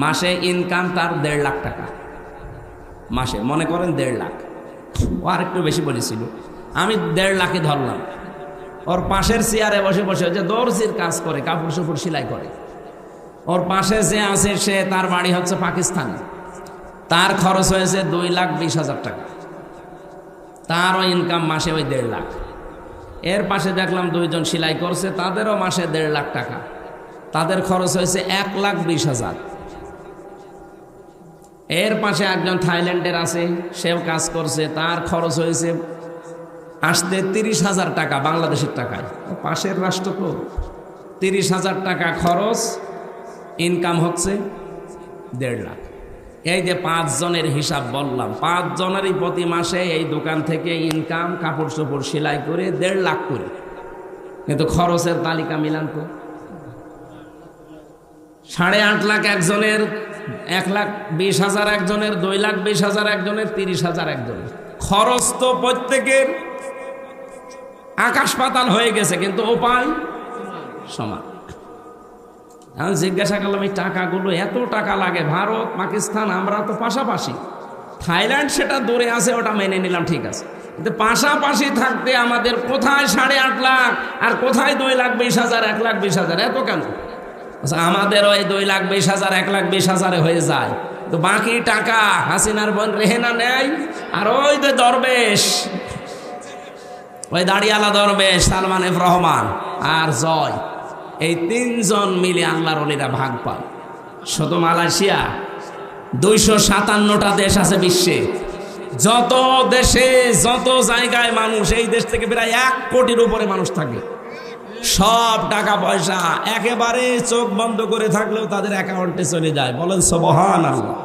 মাসে ইনকাম তার 1.5 লাখ টাকা মাসে, মনে করেন 1.5 লাখ। ও আর একটু বেশি বলেছিল, আমি 1.5 লাখে ধরলাম। ওর পাশের চেয়ারে বসে বসে যে দর্জির কাজ করে, কাপড় চোপড় সেলাই করে, ওর পাশে যে আছে সে, তার বাড়ি হচ্ছে পাকিস্তানে। তার খরচ হয়েছে 2,20,000 টাকা। তারও ইনকাম মাসে ওই 1.5 লাখ। এর পাশে দেখলাম 2 জন সেলাই করছে, তাদেরও মাসে 1.5 লাখ টাকা। তাদের খরচ হয়েছে 1,20,000। এর পাশে একজন থাইল্যান্ডের আছে, সেও কাজ করছে, তার খরচ হয়েছে আসতে 30,000 টাকা বাংলাদেশের টাকায়। পাশের রাষ্ট্র তো, 30,000 টাকা খরচ, ইনকাম হচ্ছে 1.5 লাখ। এই যে 5 জনের হিসাব বললাম, 5 জনেরই প্রতি মাসে এই দোকান থেকে ইনকাম, কাপড় চোপড় সেলাই করে 1.5 লাখ করে। কিন্তু খরচের তালিকা মিলান তো, 8.5 লাখ একজনের, 1,20,000 একজনের, 2,20,000 একজনের, 30,000 একজনের। খরচ তো প্রত্যেকের আকাশ পাতাল হয়ে গেছে, কিন্তু উপায় সমান। আমি জিজ্ঞাসা করলাম, এই টাকাগুলো, এত টাকা লাগে? ভারত, পাকিস্তান, আমরা তো পাশাপাশি। থাইল্যান্ড সেটা দূরে আছে, ওটা মেনে নিলাম, ঠিক আছে। কিন্তু পাশাপাশি থাকতে আমাদের কোথায় 8.5 লাখ আর কোথায় 2,20,000, 1,20,000, এত কেন? আমাদেরও এই 2,20,000, 1,20,000 হয়ে যায়। তো বাকি টাকা হাসিনার বোন রেহেনা নেয়। আর ওই যে দরবেশ, ওই দাড়িওয়ালা দরবেশ সালমান এফ রহমান আর জয়, এই তিনজন মিলে আল্লাহর ওলিরা ভাগ পায়। শুধু মালয়েশিয়া 257টা দেশ আছে বিশ্বে। যত দেশে যত জায়গায় মানুষ, এই দেশ থেকে প্রায় 1 কোটির উপরে মানুষ থাকে। সব টাকা পয়সা একেবারে চোখ বন্ধ করে থাকলেও তাদের অ্যাকাউন্টে চলে যায়। বলেন সুবহানাল্লাহ।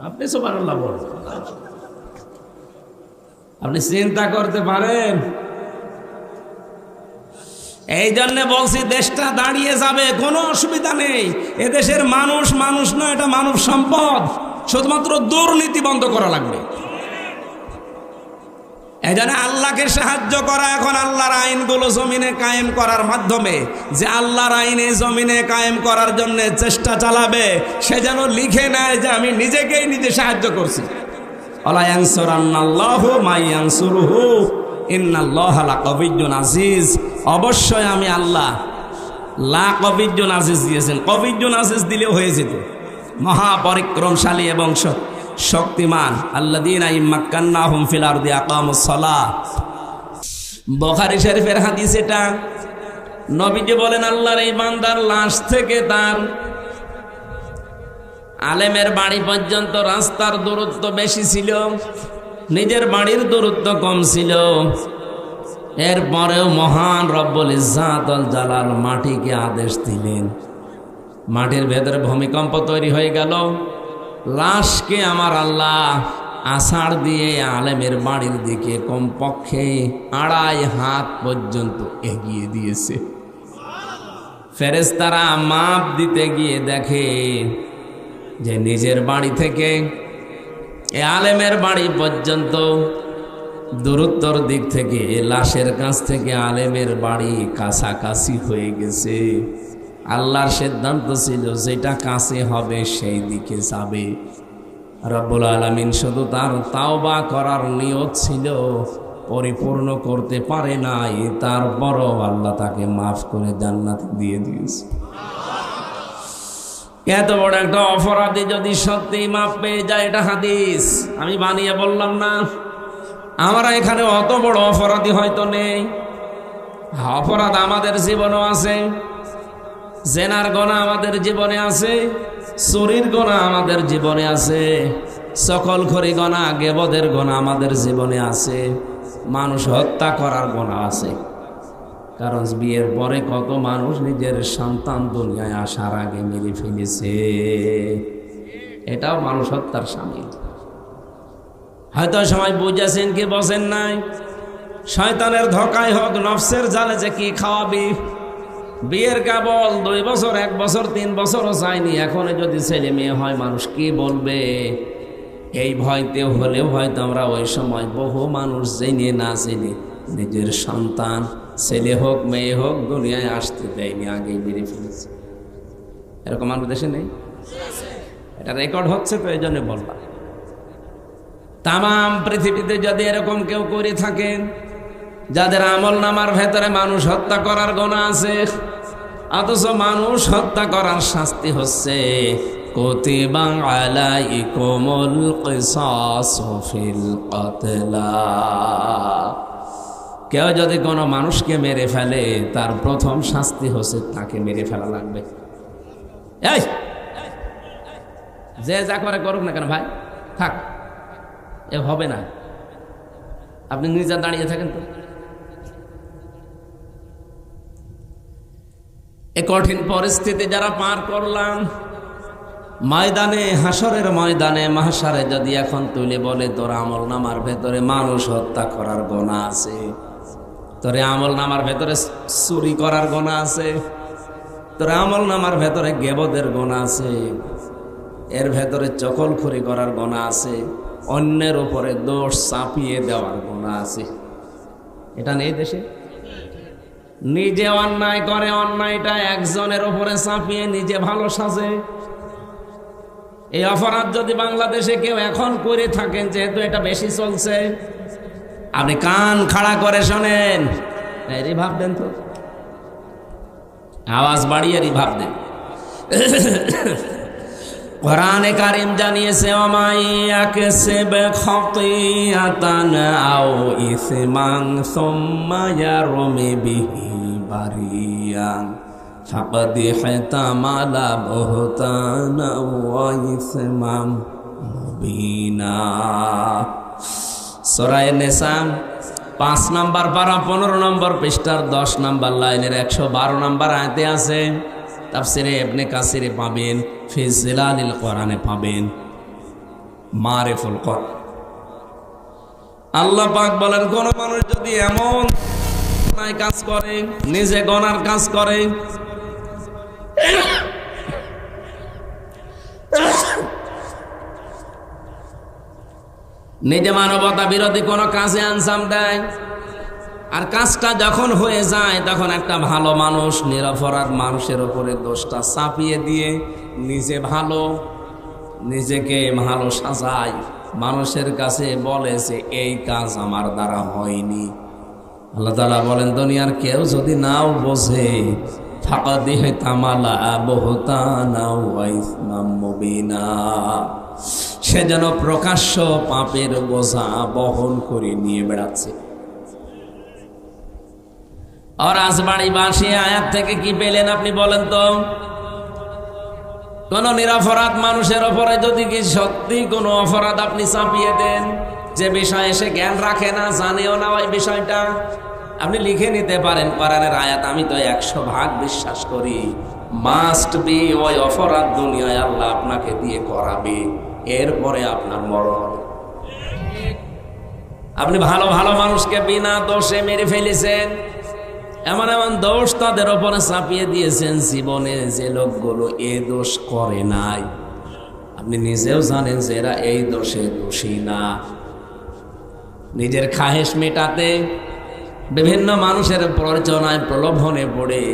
আপনি সুবহানাল্লাহ বলেন। আপনি চিন্তা করতে পারেন? এই জন্য বলছি দেশটা দাঁড়িয়ে যাবে, কোনো অসুবিধা নেই। এদেশের মানুষ মানুষ না, এটা মানব সম্পদ। শুধুমাত্র দুর্নীতি বন্ধ করা লাগবে। এই জন্য আল্লাহকে সাহায্য করা, এখন আল্লাহর আইনগুলো জমিনে কায়েম করার মাধ্যমে, যে আল্লাহর আইনে জমিনে কায়েম করার জন্য চেষ্টা চালাবে, সে যেন লিখে নেয় যে আমি নিজেকেই নিজে সাহায্য করছি। আলা ইয়ানসুরান্নাল্লাহু মা ইয়ানসুরুহু ইন্নাল্লাহা লাকাবিয়্যুন আজিজ। অবশ্যই আমি আল্লাহ লাকাবিয়্যুন আজিজ দিয়েছেন। কাবিয়্যুন আজিজ দিলেও হয়ে যেত। মহাপরিক্রমশালী এবং শক্তিমান। আল্লাযীনা ইম্মাক্কান্নাহুম ফিল আরদি আকামুস সালাহ। বুখারী শরীফের হাদিস এটা। নবীজি বলেন, আল্লাহর এই বান্দার লাশ থেকে তার আলেমের বাড়ি পর্যন্ত রাস্তার দূরত্ব বেশি ছিল, নিজের বাড়ির দূরত্ব কম ছিল। এরপরেও মহান রব্বুল ইজ্জাত ওয়াল জালাল মাটিকে আদেশ দিলেন। মাটির ভেতরে ভূমিকম্প তৈরি হয়ে গেল। লাশকে আমার আল্লাহ আষাঢ় দিয়ে আলেমের বাড়ির দিকে কমপক্ষে 2.5 হাত পর্যন্ত এগিয়ে দিয়েছে। ফেরেশতারা মাপ দিতে গিয়ে দেখে যে নিজের বাড়ি থেকে এ আলেমের বাড়ি পর্যন্ত দূরত্বর দিক থেকে লাশের কাছ থেকে আলেমের বাড়ি কাছাকাছি হয়ে গেছে। আল্লাহর সিদ্ধান্ত ছিল যেটা কাছে হবে সেই দিকে যাবে। রব্বুল আলামিন শুধু তার তাওবা করার নিয়ত ছিল, পরিপূর্ণ করতে পারে নাই, তারপরও আল্লাহ তাকে মাফ করে জান্নাত দিয়ে দিয়েছে। এত বড় একটা অপরাধী যদি সত্যি মাফ পেয়ে যায়, এটা হাদিস, আমি বানিয়ে বললাম না। আমরা এখানে অত বড় অপরাধী হয়তো নেই। অপরাধ আমাদের জীবনও আছে। জেনার গোনা আমাদের জীবনে আছে, চুরির গোনা আমাদের জীবনে আছে, সকলখড়ি গোনা, গেবদের গোনা আমাদের জীবনে আছে, মানুষ হত্যা করার গোনা আছে। কারণ বিয়ের পরে কত মানুষ নিজের সন্তান দুনিয়ায় আসার আগে মেরে ফেলেছে, এটাও মানুষ হত্যার শামিল। হয়তো সময় বুঝেছেন কি বসেন নাই? শয়তানের ধোকায় হোক, নফসের জালে যে কি খাওয়াবি। বিয়ের কেবল 2 বছর, 1 বছর, 3 বছরও যায়নি, এখন যদি ছেলে মেয়ে হয় মানুষ কি বলবে, এই ভয়তে হলেও হয়তো আমরা ওই সময় বহু মানুষ জেনে না জেনে নিজের সন্তান, ছেলে হোক মেয়ে হোক, দুনিয়ায় আসতে দেয়নি, আগেই মেরে ফেলেছে। এরকম আমাদের দেশে নেই? এটা রেকর্ড হচ্ছে, তো এই জন্য বললাম। তামাম পৃথিবীতে যদি এরকম কেউ করে থাকেন, যাদের আমল নামার ভেতরে মানুষ হত্যা করার গুনাহ আছে, অথচ মানুষ হত্যা করার শাস্তি হচ্ছে কুতিবা আলাইকুমুল কিসাসু ফিল কতলা। কেউ যদি কোনো মানুষকে মেরে ফেলে, তার প্রথম শাস্তি হচ্ছে তাকে মেরে ফেলা লাগবে। এই যে যা করে করুক না কেন ভাই, থাক, এ হবে না। আপনি নিজে দাঁড়িয়ে থাকেন তো। এ কঠিন পরিস্থিতি যারা পার করলাম, ময়দানে, হাসরের ময়দানে, মাহশারে যদি এখন তুলে বলে তোর আমল নামার ভেতরে মানুষ হত্যা করার গুনাহ আছে, তোর আমল নামার ভেতরে চুরি করার গুনাহ আছে, তোর আমল নামার ভেতরে গেবদের গুনাহ আছে, এর ভেতরে চকলখড়ি করার গুনাহ আছে, অন্যের উপরে দোষ চাপিয়ে দেওয়ার গুনাহ আছে, এটা নেই দেশে? নিজে অন্যায় করে, অন্যায়টা একজনের উপরে চাপিয়ে নিজে ভালো সাজে। এই অপরাধ যদি বাংলাদেশে কেউ এখন করে থাকেন, যেহেতু এটা বেশি চলছে, আপনি কান খাড়া করে শোনেন, রিভাব দেন তো, আওয়াজ বাড়িয়ে রিভাব দেন। কোরআনে কারীম জানিয়েছে ওমাই ইয়াকসিব খাতিয়াতান আও ইসমান সুম্মা ইয়ারমি বিহি বারিয়ান ফাকাদ ইহতামালা বুহতানা ওয়া ইসমান মুবিনা। সূরা নিসা 5 নম্বর পারা 15 নম্বর পৃষ্ঠার 10 নম্বর লাইনের 112 নম্বর আয়াতে আছে। তাফসিরে ইবনে কাসিরে পাবেন, ফি জিলালিল কোরআনে পাবেন, মারিফুল কোরআন। আল্লাহ পাক বলেন কোন মানুষ যদি এমন কাজ করে, নিজে গনার কাজ করে, নিজে মানবতা বিরোধী কোনো কাজে আঞ্জাম দেয়, আর কাজটা যখন হয়ে যায় তখন একটা ভালো মানুষ নিরপরাধ মানুষের উপরে দোষটা চাপিয়ে দিয়ে নিজে ভালো, নিজেকে ভালো সাজায়, মানুষের কাছে বলে যে এই কাজ আমার দ্বারা হয়নি। আল্লাহ তাআলা বলেন দুনিয়ার কেউ যদি নাও বোঝে ফাকাদ ইহতামালা বুহতানা ওয়া ইসমান মুবিনা, সে যেন প্রকাশ্য পাপের বোঝা বহন করে নিয়ে বেড়াচ্ছে। আর রাজবাড়ীবাসী আয়াত থেকে কি পেলেন আপনি বলেন তো? কোন নিরপরাধ মানুষের উপরে যদি কি সত্যি কোনো অপরাধ আপনি চাপিয়ে দেন, যে বিষয়ে সে জ্ঞান রাখে না, জানেও না ওই বিষয়টা, আপনি লিখে নিতে পারেন কোরআনের আয়াত, আমি তো 100% বিশ্বাস করি মাস্ট বি ওই অপরাধ দুনিয়ায় আল্লাহ আপনাকে দিয়ে করাবে, এরপরে আপনার মরণ হবে। আপনি ভালো ভালো মানুষকে বিনা দোষে মেরে ফেলেছেন, এমন এমন দোষ তাদের ওপরে চাপিয়ে দিয়েছেন জীবনে যে লোকগুলো এ দোষ করে নাই। আপনি নিজেও জানেন যে এরা এই দোষে দোষী না। নিজের খাহেশ মেটাতে বিভিন্ন মানুষের প্ররোচনায় প্রলোভনে পড়ে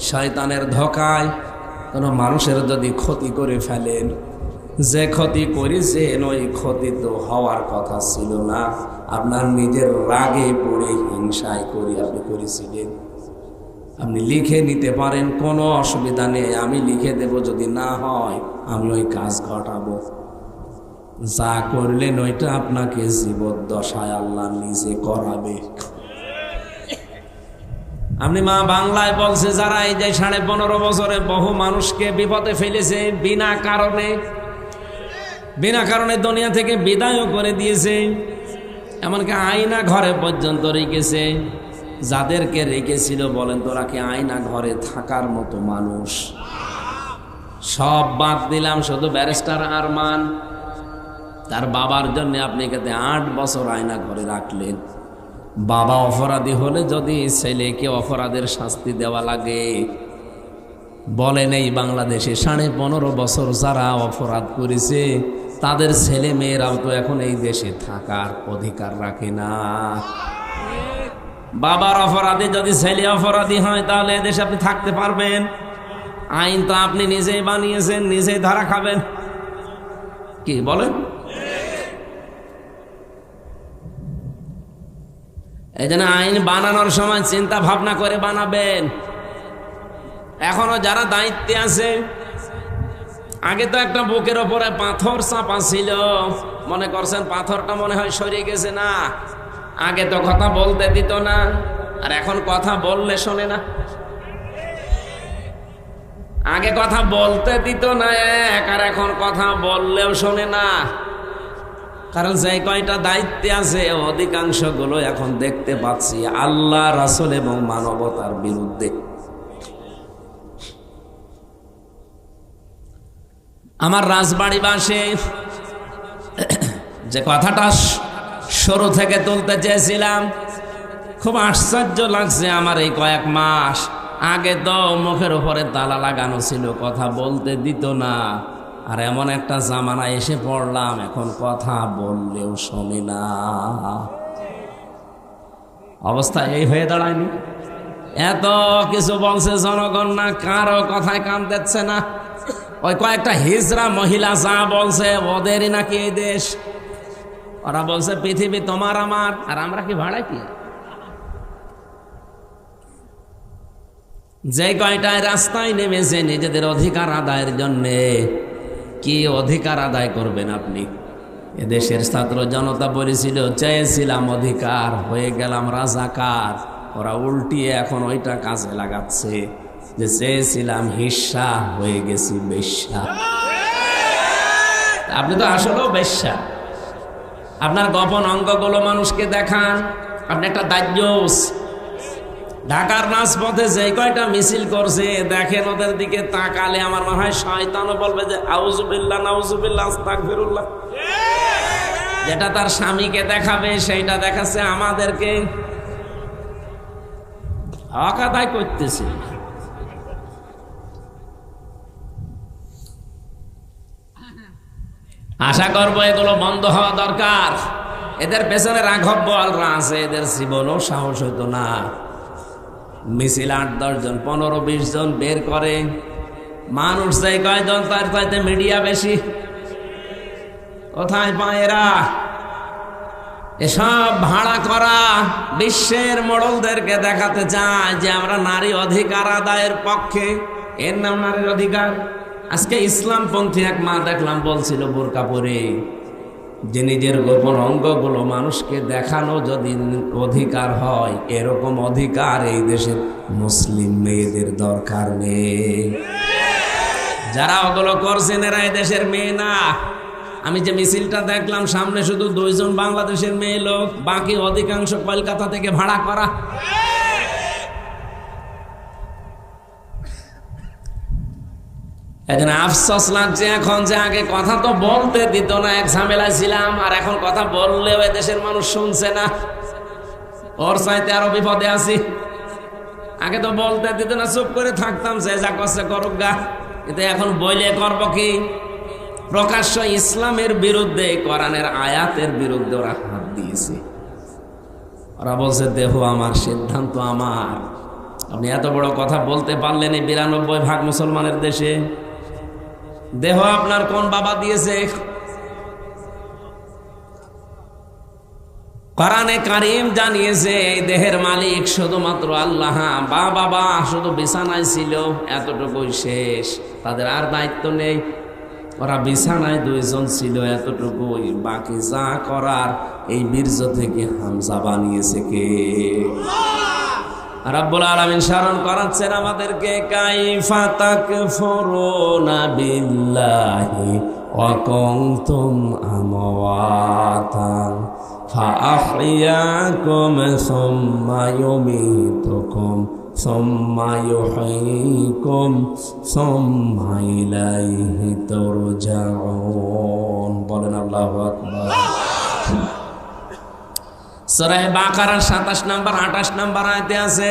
শয়তানের ধোঁকায় কোনো মানুষের যদি ক্ষতি করে ফেলেন, যে ক্ষতি করেছেন ওই ক্ষতি তো হওয়ার কথা ছিল না, আপনার নিজের রাগে পড়ে হিংসায় করে আপনি করেছিলেন। আপনি লিখে নিতে পারেন, কোনো অসুবিধা নেই, আমি লিখে দেব, যদি না হয় আমি ওই কাজ ঘটাবো। যা করলেন ওইটা আপনাকে জীবদ্দশায় আল্লাহ নিজে করাবে। আপনি মা বাংলায় বলছে যারা এই যে 15.5 বছরে বহু মানুষকে বিপদে ফেলেছে, বিনা কারণে দুনিয়া থেকে বিদায়ও করে দিয়েছে, এমনকি আয়না ঘরে পর্যন্ত রেখেছে। যাদেরকে রেখেছিল বলেন তোরা কি আয়না ঘরে থাকার মতো মানুষ? সব বাদ দিলাম, শুধু ব্যারিস্টার আরমান, তার বাবার জন্য আপনি কাছে 8 বছর আয়না ঘরে রাখলেন। বাবা অপরাধী হলে যদি ছেলেকে অপরাধের শাস্তি দেওয়া লাগে, বলেন এই বাংলাদেশে 15.5 বছর যারা অপরাধ করেছে তাদের ছেলে মেয়েরাও তো এখন এই দেশে থাকার অধিকার রাখে না। বাবার অপরাধী যদি ছেলে অপরাধী হয় তাহলে এদেশে আপনি থাকতে পারবেন? আইন তো আপনি নিজেই বানিয়েছেন, নিজেই ধরা খাবেন। কি বলেন? এই জন্য আইন বানানোর সময় চিন্তা ভাবনা করে বানাবেন। এখনো যারা দায়িত্বে আছে, আগে তো একটা বুকের ওপরে পাথর চাপা ছিল, মনে করছেন পাথরটা মনে হয় সরে গেছে, না, আগে তো কথা বলতে দিত না, আর এখন কথা বললে শোনে না। আগে কথা বলতে দিত না এক, আর এখন কথা বললেও শোনে না। কারণ যে কয়টা দায়িত্বে আছে অধিকাংশ গুলো এখন দেখতে পাচ্ছি আল্লাহ, রাসূল এবং মানবতার বিরুদ্ধে। আমার রাজবাড়ীবাসী যে কথাটা শুরু থেকে তুলতে চেয়েছিলাম, খুব আশ্চর্য লাগছে আমার এই কয়েক মাস আগে তো মুখের উপরে তালা লাগানো ছিল, কথা বলতে দিত না, আর এমন একটা জামানায় এসে পড়লাম এখন কথা বললেও শোনে না। অবস্থা এই হয়ে দাঁড়ায়নি? এত কিছু বলছে জনগণ, না কারো কথায় কান দিচ্ছে না। ওই কয়েকটা হিজড়া মহিলা যা বলছে ওদেরই নাকি এই দেশ। ওরা বলছে পৃথিবী তোমার আমার, আর আমরা কি ভাড়া কি? যে কয়টায় রাস্তায় নেমেছে নিজেদের অধিকার আদায়ের জন্যে, কি অধিকার আদায় করবেন আপনি? এদেশের ছাত্র জনতা বলেছিল, চেয়েছিলাম অধিকার, হয়ে গেলাম রাজাকার। ওরা উল্টিয়ে এখন ওইটা কাজে লাগাচ্ছে, যে চেয়েছিলাম হিস্সা, হয়ে গেছি বেশ্যা। আপনি তো আসলেও বেশ্যা। আপনার গোপন অঙ্গগুলো মানুষকে দেখান। আপনি একটা দায়ুস। ঢাকার রাজপথে যে কয়টা মিছিল করছে দেখেন, ওদের দিকে তাকালে আমার মনে হয় শয়তানও বলবে যে আউযুবিল্লাহ, নাউযুবিল্লাহ, আস্তাগফিরুল্লাহ। যেটা তার স্বামীকে দেখাবে সেইটা দেখাচ্ছে আমাদেরকে। হক আদায় করতেছে। আশা করবো এগুলো বন্ধ হওয়া দরকার। এদের পেছনে রাঘব বোয়ালরা আছে, এদের জীবনও সাহস হইতো না। মিছিল 8-10 জন, 15-20 জন বের করে, মানুষ চাই কয়জন, তার চাইতে মিডিয়া বেশি। কোথায় পায় এরা? এসব ভাড়া করা বিশ্বের মোড়লদেরকে দেখাতে চায় যে আমরা নারী অধিকার আদায়ের পক্ষে। এর নাম নারীর অধিকার। আজকে ইসলামপন্থী এক মা দেখলাম বলছিল বোরকা পরে, যে নিজের গোপন অঙ্গগুলো মানুষকে দেখানো যদি অধিকার হয়, এরকম অধিকার এই দেশের মুসলিম মেয়েদের দরকার নেই। যারা ওগুলো করছেন এরা এই দেশের মেয়ে না। আমি যে মিছিলটা দেখলাম সামনে শুধু 2 জন বাংলাদেশের মেয়ে লোক, বাকি অধিকাংশ কলকাতা থেকে ভাড়া করা। এজন্য আফসোস লাগছে এখন যে আগে কথা তো বলতে দিত না, এক ঝামেলায় ছিলাম, আর এখন কথা বললেও এদেশের মানুষ শুনছে না। ওর চাইতে আরো বিপদে আছি। আগে তো বলতে দিত না, চুপ করে থাকতাম, যে যা করছে করুক গা। কিন্তু এখন বইলে করবো কি? প্রকাশ্য ইসলামের বিরুদ্ধে, কোরআনের আয়াতের বিরুদ্ধে ওরা হাত দিয়েছে। ওরা বলছে দেহ আমার, সিদ্ধান্ত আমার। আপনি এত বড় কথা বলতে পারলেন এই 92% মুসলমানের দেশে? দেহ আপনার কোন বাবা দিয়েছে? কোরআনে কারীম জানিয়েছে এই দেহের মালিক শুধুমাত্র আল্লাহ। বাবা শুধু বিছানায় ছিল, এতটুকুই শেষ, তাদের আর দায়িত্ব নেই। ওরা বিছানায় 2 জন ছিল, এতটুকুই। বাকি যা করার এই বীর্য থেকে হামজা বানিয়েছে কে? রাব্বুল আলামিন স্মরণ করাচ্ছেন আমাদেরকে, কাইফা তাকফুরুনা বিল্লাহি ওয়া কুনতুম আমওয়াতান ফাআহইয়াকুম সুম্মা ইউমীতুকুম সুম্মা ইউহয়ীকুম সুম্মা ইলাইহি তুরজাউন। বলেন আল্লাহু আকবার। সূরা বাকারার 27 নম্বর 28 নম্বর আয়াতে আছে,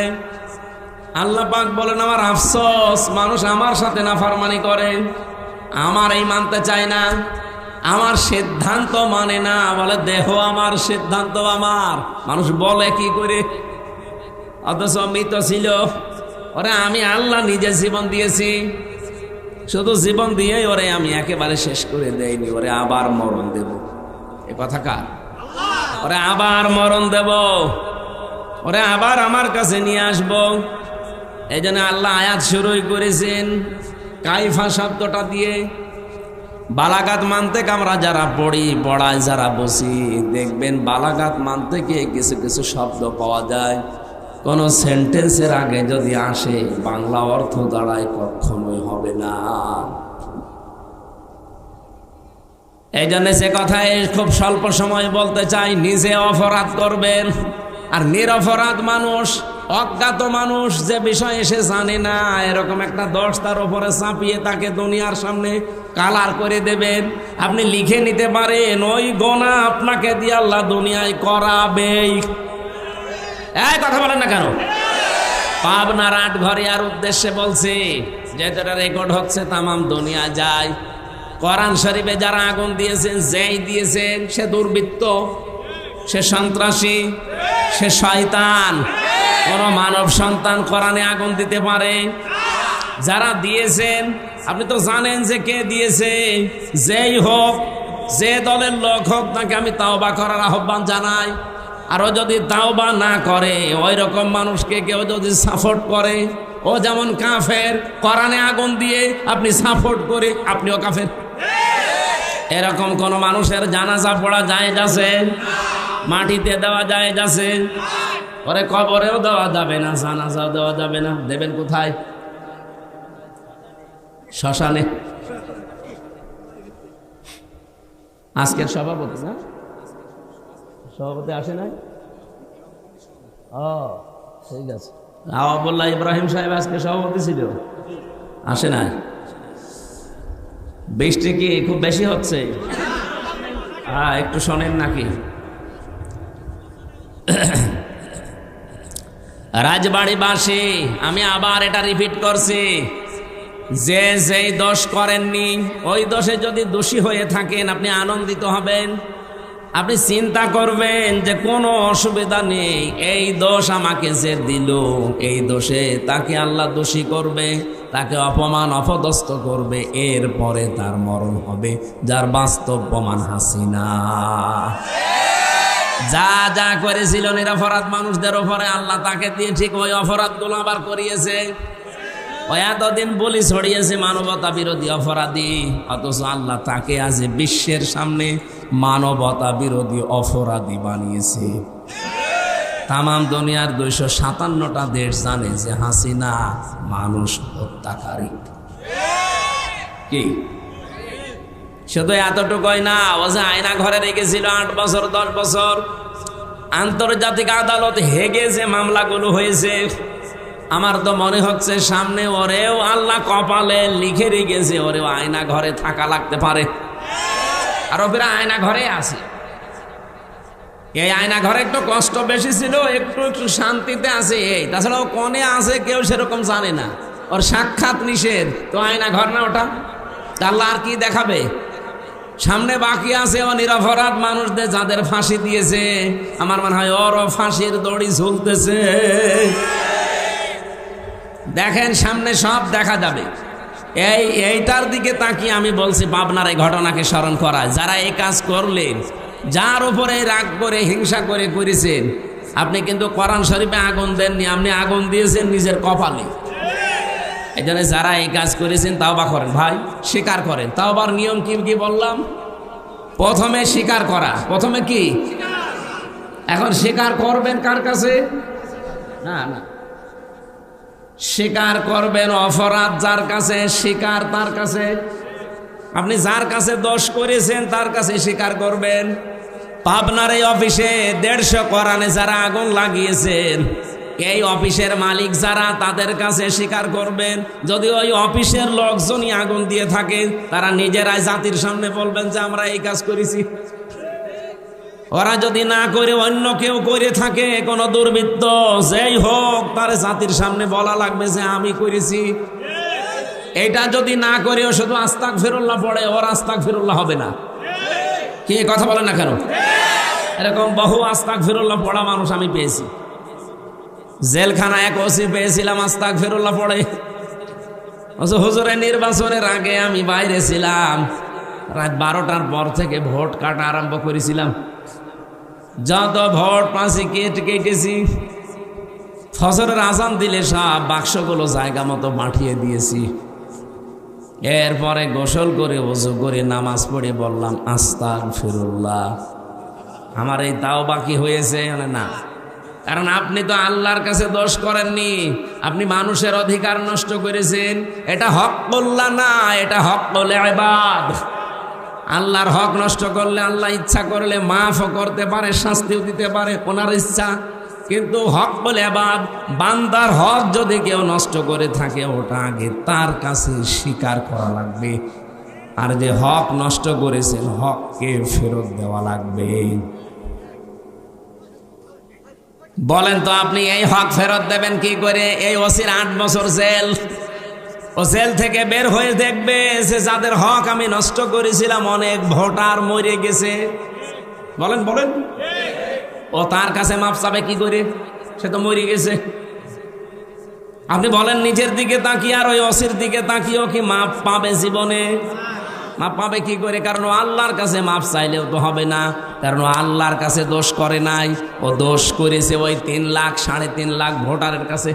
আল্লাহ পাক বলেন আমার আফসোস, মানুষ আমার সাথে নাফরমানি করে, আমার এই মানতে চায় না, আমার সিদ্ধান্ত মানে না। বলে দেহ আমার, সিদ্ধান্ত আমার। মানুষ বলে কি করে? অথচ মৃত ছিল। ওরে আমি আল্লাহ নিজে জীবন দিয়েছি, শুধু জীবন দিয়ে ওরে আমি একেবারে শেষ করে দেইনি, ওরে আবার মরণ দেব। এ কথা কার? ওরে আবার মরণ দেব, ওরে আবার আমার কাছে নিয়ে আসব। এই জন্য আল্লাহ আয়াত শুরুই করেছেন কাইফা শব্দটা দিয়ে। বালাগাত মানতে আমরা যারা পড়ায় যারা বসি, দেখবেন বালাগাত মানতে গিয়ে কিছু কিছু শব্দ পাওয়া যায়, কোন সেন্টেন্সের আগে যদি আসে বাংলা অর্থ দাঁড়ায় কখনোই হবে না। এই জন্য সে কথায় খুব স্বল্প সময় বলতে চাই, নিজে অপরাধ করবেন। আর নিরপরাধ মানুষ, অজ্ঞাত মানুষ, যে বিষয় এসে জানে না, এরকম একটা দোষ তার উপরে চাপিয়ে তাকে দুনিয়ার সামনে কালার করে দেবেন। আপনি লিখে নিতে পারেন ওই গোনা আপনাকে দিয়ে আল্লাহ দুনিয়ায় করাবেই। এই কথা বলেন না কেন? পাবনার 8 ঘরিয়ার উদ্দেশ্যে বলছি, যেটা রেকর্ড হচ্ছে তামাম দুনিয়া যায়। কোরআন শরীফে যারা আগুন দিয়েছেন, যেই দিয়েছেন সে দুর্বৃত্ত, সে সন্ত্রাসী, সে শয়তান। কোন মানব সন্তান কোরআনে আগুন দিতে পারে? যারা দিয়েছেন আপনি তো জানেন যে কে দিয়েছে। যেই হোক, যে দলের লোক হোক, তাকে আমি তাওবা করার আহ্বান জানাই। আর ও যদি তাওবা না করে, ওই রকম মানুষকে কেউ যদি সাপোর্ট করে, ও যেমন কাফের। কোরআনে আগুন দিয়ে আপনি সাপোর্ট করে, আপনিও কাফের। এরকম কোন মানুষের জানাজা পড়া জায়েজ আছে? মাটিতে দেওয়া জায়েজ আছে? ওরে কবরেও দেওয়া যাবে না, জানাজাও দেওয়া যাবে না। দেবেন কোথায়? শ্মশানে। আজকের সভাপতি না, সভাপতি আসে নাই? ও ঠিক আছে। আওয়াবুল্লাহ ইব্রাহিম সাহেব আজকে সভাপতি ছিল, আসে নাই। বৃষ্টি কি খুব বেশি হচ্ছে? হ্যাঁ, একটু শোনেন নাকি? রাজবাড়িবাসী, আমি আবার এটা রিপিট করছি, যে যেই দোষ করেননি ওই দোষে যদি দোষী হয়ে থাকেন আপনি আনন্দিত হবেন। আপনি চিন্তা করবেন যে কোনো অসুবিধা নেই, এই দোষ আমাকে যে দিল, এই দোষে তাকে আল্লাহ দোষী করবে, তাকে অপমান অপদস্থ করবে, এরপরে তার মরণ হবে, যার বাস্তব প্রমাণ হাসিনা। যা যা করেছিল নিরপরাধ মানুষদের উপরে আল্লাহ তাকে দিয়ে ঠিক ওই অপরাধগুলো আবার করিয়েছে। ওই এতদিন বলি ছড়িয়েছে মানবতা বিরোধী অপরাধী, অথচ আল্লাহ তাকে আজ বিশ্বের সামনে মানবতা বিরোধী অপরাধী বানিয়েছে। তামাম দুনিয়ার 257টা দেশ জানে যে হাসিনা মানুষ হত্যাকারী। কি শুধু এতটুকুই না, ও যে আয়না ঘরে রেখেছিল 8 বছর 10 বছর, আন্তর্জাতিক আদালত হেগে যে মামলাগুলো হয়েছে, আমার তো মনে হচ্ছে সামনে ওরেও আল্লাহ কপালে লিখে রেখেছে, ওরেও আয়না ঘরে থাকা লাগতে পারে। আর ওরা আয়না ঘরে আছে। এই আয়না ঘরে একটু কষ্ট বেশি ছিল, একটু একটু শান্তিতে আছে এই, তাছাড়া ও কোনে আছে কেউ সেরকম জানে না। ওর সাক্ষাৎ নিষেধ, তো আয়না ঘর না ওটা? আল্লাহ আর কি দেখাবে? সামনে বাকি আছে ও নিরপরাধ মানুষদের যাদের ফাঁসি দিয়েছে, আমার মনে হয় ওরও ফাঁসির দড়ি ঝুলতেছে। দেখেন সামনে সব দেখা যাবে। এইটার দিকে তাকিয়ে আমি বলছি পাবনার এই ঘটনাকে স্মরণ করায়, যারা এই কাজ করলেন, যার উপরে রাগ করে হিংসা করে করেছেন, আপনি কিন্তু কোরআন শরীফে আগুন দেননি, আপনি আগুন দিয়েছেন নিজের কপালে। এই জন্য যারা এই কাজ করেছেন তাওবা করেন ভাই, স্বীকার করেন। তাওবার নিয়ম কি কি বললাম? প্রথমে স্বীকার করা, প্রথমে কি? এখন স্বীকার করবেন কার কাছে? না না, স্বীকার করবেন অপরাধ যার কাছে, স্বীকার তার কাছে। আপনি যার কাছে দোষ করেছেন তার কাছে স্বীকার করবেন। পাবনার এই অফিসে 150 কোরআনে যারা আগুন লাগিয়েছেন, এই অফিসের মালিক যারা, তাদের কাছে স্বীকার করবেন। যদি ওই অফিসের লোকজনই আগুন দিয়ে থাকে, তারা নিজেরাই জাতির সামনে বলবেন যে আমরা এই কাজ করেছি। ওরা যদি না করে অন্য কেউ করে থাকে, কোনো দুর্বৃত্ত যেই হোক, তার জাতির সামনে বলা লাগবে যে আমি করেছি। এটা যদি না করেও শুধু আস্তাগফিরুল্লাহ পড়ে, ওর আস্তাগফিরুল্লাহ হবে না। কি কথা বলেন না কেন? এরকম বহু আস্তাগফিরুল্লাহ পড়া মানুষ আমি পেয়েছি। জেলখানা এক ওসি পেয়েছিলাম আস্তাগফিরুল্লাহ পড়ে। হুজুরের নির্বাচনের আগে আমি বাইরে ছিলাম, রাত 12টার পর থেকে ভোট কাটা আরম্ভ করেছিলাম। যত ভোট পাঁচি কেটেছি, ফজরের আজান দিলে সব বাক্সগুলো জায়গা মতো পাঠিয়ে দিয়েছি। এরপরে গোসল করে ওযু করে নামাজ পড়ে বললাম আস্তাগফিরুল্লাহ। আমার এই তাও বাকি হয়েছে না, কারণ আপনি তো আল্লাহর কাছে দোষ করেননি, আপনি মানুষের অধিকার নষ্ট করেছেন। এটা হকুল্লাহ না, এটা হকুল ইবাদ। আল্লাহর হক নষ্ট করলে আল্লাহ ইচ্ছা করলে মাফও করতে পারে, শাস্তিও দিতে পারে, ওনার ইচ্ছা। কিন্তু হকুল ইবাদ, বান্দার হক যদি কেউ নষ্ট করে থাকে, ওটা আগে তার কাছে স্বীকার করা লাগবে। আর যে হক নষ্ট করেছেন, হককে ফেরত দেওয়া লাগবে। বলেন তো আপনি এই হক ফেরত দেবেন কি করে? এই ওসির 8 বছর জেল, ও জেল থেকে বের হয়ে দেখবে যে যাদের হক আমি নষ্ট করেছিলাম, অনেক ভোটার মরে গেছে। বলেন বলেন, ও তার কাছে মাপ চাবে কি করে? সে তো মরে গেছে। আপনি বলেন নিজের দিকে তাকিয়ে আর ওই ওসির দিকে তাকিয়েও কি মাপ পাবে জীবনে? মাপ পাবে কি করে? কারণ ও আল্লাহর কাছে মাপ চাইলেও তো হবে না, কারণ ও আল্লাহর কাছে দোষ করে নাই, ও দোষ করেছে ওই 3 লাখ 3.5 লাখ ভোটারের কাছে।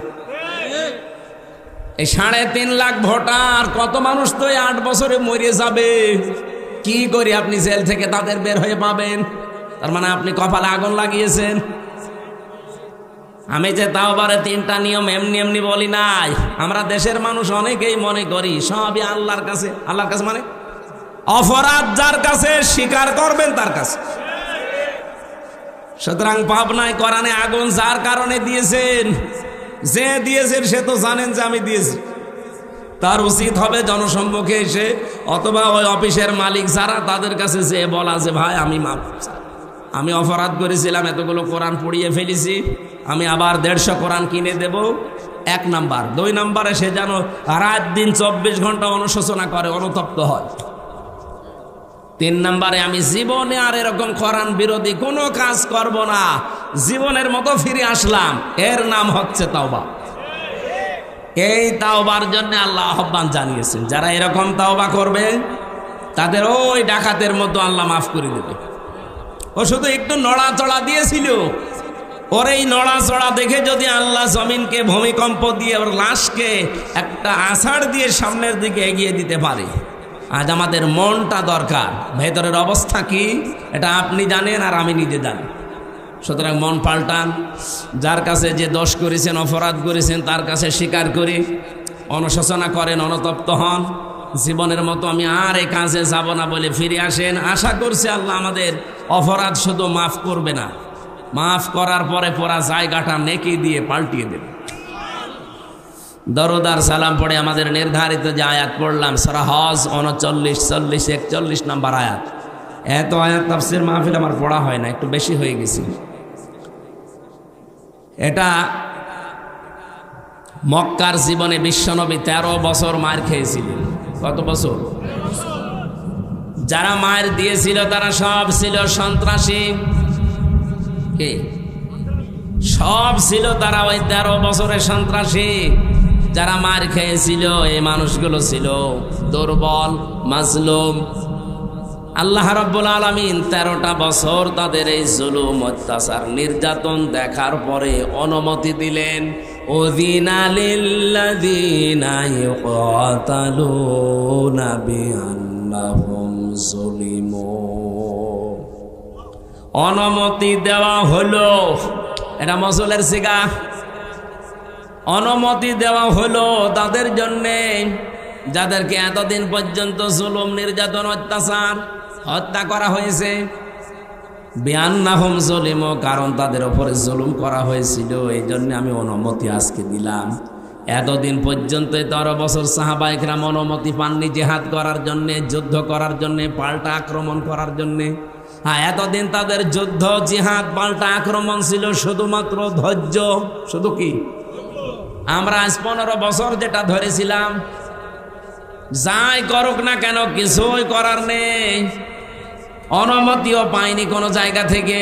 এই 3.5 লাখ ভোটার, কত মানুষ তো 8 বছরে মরে যাবে। কি করি আপনি জেল থেকে তাদের বের হয়ে পাবেন? তার মানে আপনি কপালে আগুন লাগিয়েছেন। আমি যে তাওবারে 3টা নিয়ম এমনি এমনি বলি নাই। আমরা দেশের মানুষ অনেকেই মনে করি সবই আল্লাহর কাছে। আল্লাহর কাছে মানে অপরাধ যার কাছে স্বীকার করবেন তার কাছে। সুতরাং পাবনায় কোরআনে আগুন যার কারণে দিয়েছেন, যে দিয়েছেন সে তো জানেন যে আমি দিয়েছি। তার উচিত হবে জনসম্মুখে এসে অথবা ওই অফিসের মালিক যারা তাদের কাছে যে বলা যে ভাই আমি অপরাধ করেছিলাম, এতগুলো কোরআন পড়িয়ে ফেলেছি, আমি আবার 150 কোরআন কিনে দেব। 1 নাম্বার। 2 নাম্বারে সে যেন রাত দিন 24 ঘন্টা অনুশোচনা করে, অনুতপ্ত হয়। 3 নাম্বারে আমি জীবনে আর এরকম কোরআন বিরোধী কোনো কাজ করব না, জীবনের মতো ফিরে আসলাম। এর নাম হচ্ছে তাওবা। এই তাওবার জন্য আল্লাহ আহ্বান জানিয়েছেন, যারা এরকম তাওবা করবে তাদের ওই ডাকাতের মতো আল্লাহ মাফ করে দেবে। ও শুধু একটু নড়াচড়া দিয়েছিল, ওর এই নড়াচড়া দেখে যদি আল্লাহ জমিনকে ভূমিকম্প দিয়ে ওর লাশকে একটা আষাঢ় দিয়ে সামনের দিকে এগিয়ে দিতে পারে। আজ আমাদের মনটা দরকার, ভেতরের অবস্থা কি এটা আপনি জানেন আর আমি নিজে জানি। সুতরাং মন পাল্টান, যার কাছে যে দোষ করেছেন, অপরাধ করেছেন তার কাছে স্বীকার করে অনুশোচনা করেন, অনুতপ্ত হন। জীবনের মতো আমি আর এই কাজে যাব না বলে ফিরে আসেন। আশা করছি আল্লাহ আমাদের অপরাধ শুধু মাফ করবে না, মাফ করার পরে পুরা জায়গাটা নেকি দিয়ে পাল্টিয়ে দেবে। দরুদ আর সালাম পড়ে আমাদের নির্ধারিত যে আয়াত পড়লাম সূরা হজ 39, 40, 41 নম্বর আয়াত। এত আয়াত তাফসীর মাহফিল আমার পড়া হয় না, একটু বেশি হয়ে গেছে। এটা মক্কার জীবনে বিশ্বনবী 13 বছর মার খেয়েছিলেন। কত বছর? যারা মার দিয়েছিল তারা সব ছিল সন্ত্রাসী। কে? সব ছিল তারা ওই 13 বছরের সন্ত্রাসী। যারা মার খেয়েছিল এই মানুষগুলো ছিল দুর্বল, মাজলুম। আল্লাহ রাব্বুল আলামিন 13টা বছর তাদের এই জুলুম, অত্যাচার, নির্যাতন দেখার পরে অনুমতি দিলেন। উযিনা লিল্লাযীনা ইউকাতালুনা বিআন্নাহুম যুলিমু। অনুমতি দেওয়া হলো, এটা মসুলের সিগা। অনুমতি দেওয়া হলো তাদের জন্যে যাদেরকে এতদিন পর্যন্ত জুলুম, নির্যাতন, অত্যাচার, হত্যা করা হয়েছে। বিআন্নাহুম যুলিমু, কারণ তাদের উপরে জুলুম করা হয়েছিল, এই জন্য আমি অনুমতি আজকে দিলাম। এতদিন পর্যন্ত 13 বছর সাহাবায়ে কেরাম অনুমতি পাননি জিহাদ করার জন্য, যুদ্ধ করার জন্য, পাল্টা আক্রমণ করার জন্য। হ্যাঁ, এতদিন তাদের যুদ্ধ, জিহাদ, পাল্টা আক্রমণ ছিল শুধুমাত্র ধৈর্য। শুধু কি? আমরা আজ 15 বছর যেটা ধরেছিলাম, যাই করুক না কেন কিছুই করার নেই। অনুমতিও পাইনি কোনো জায়গা থেকে।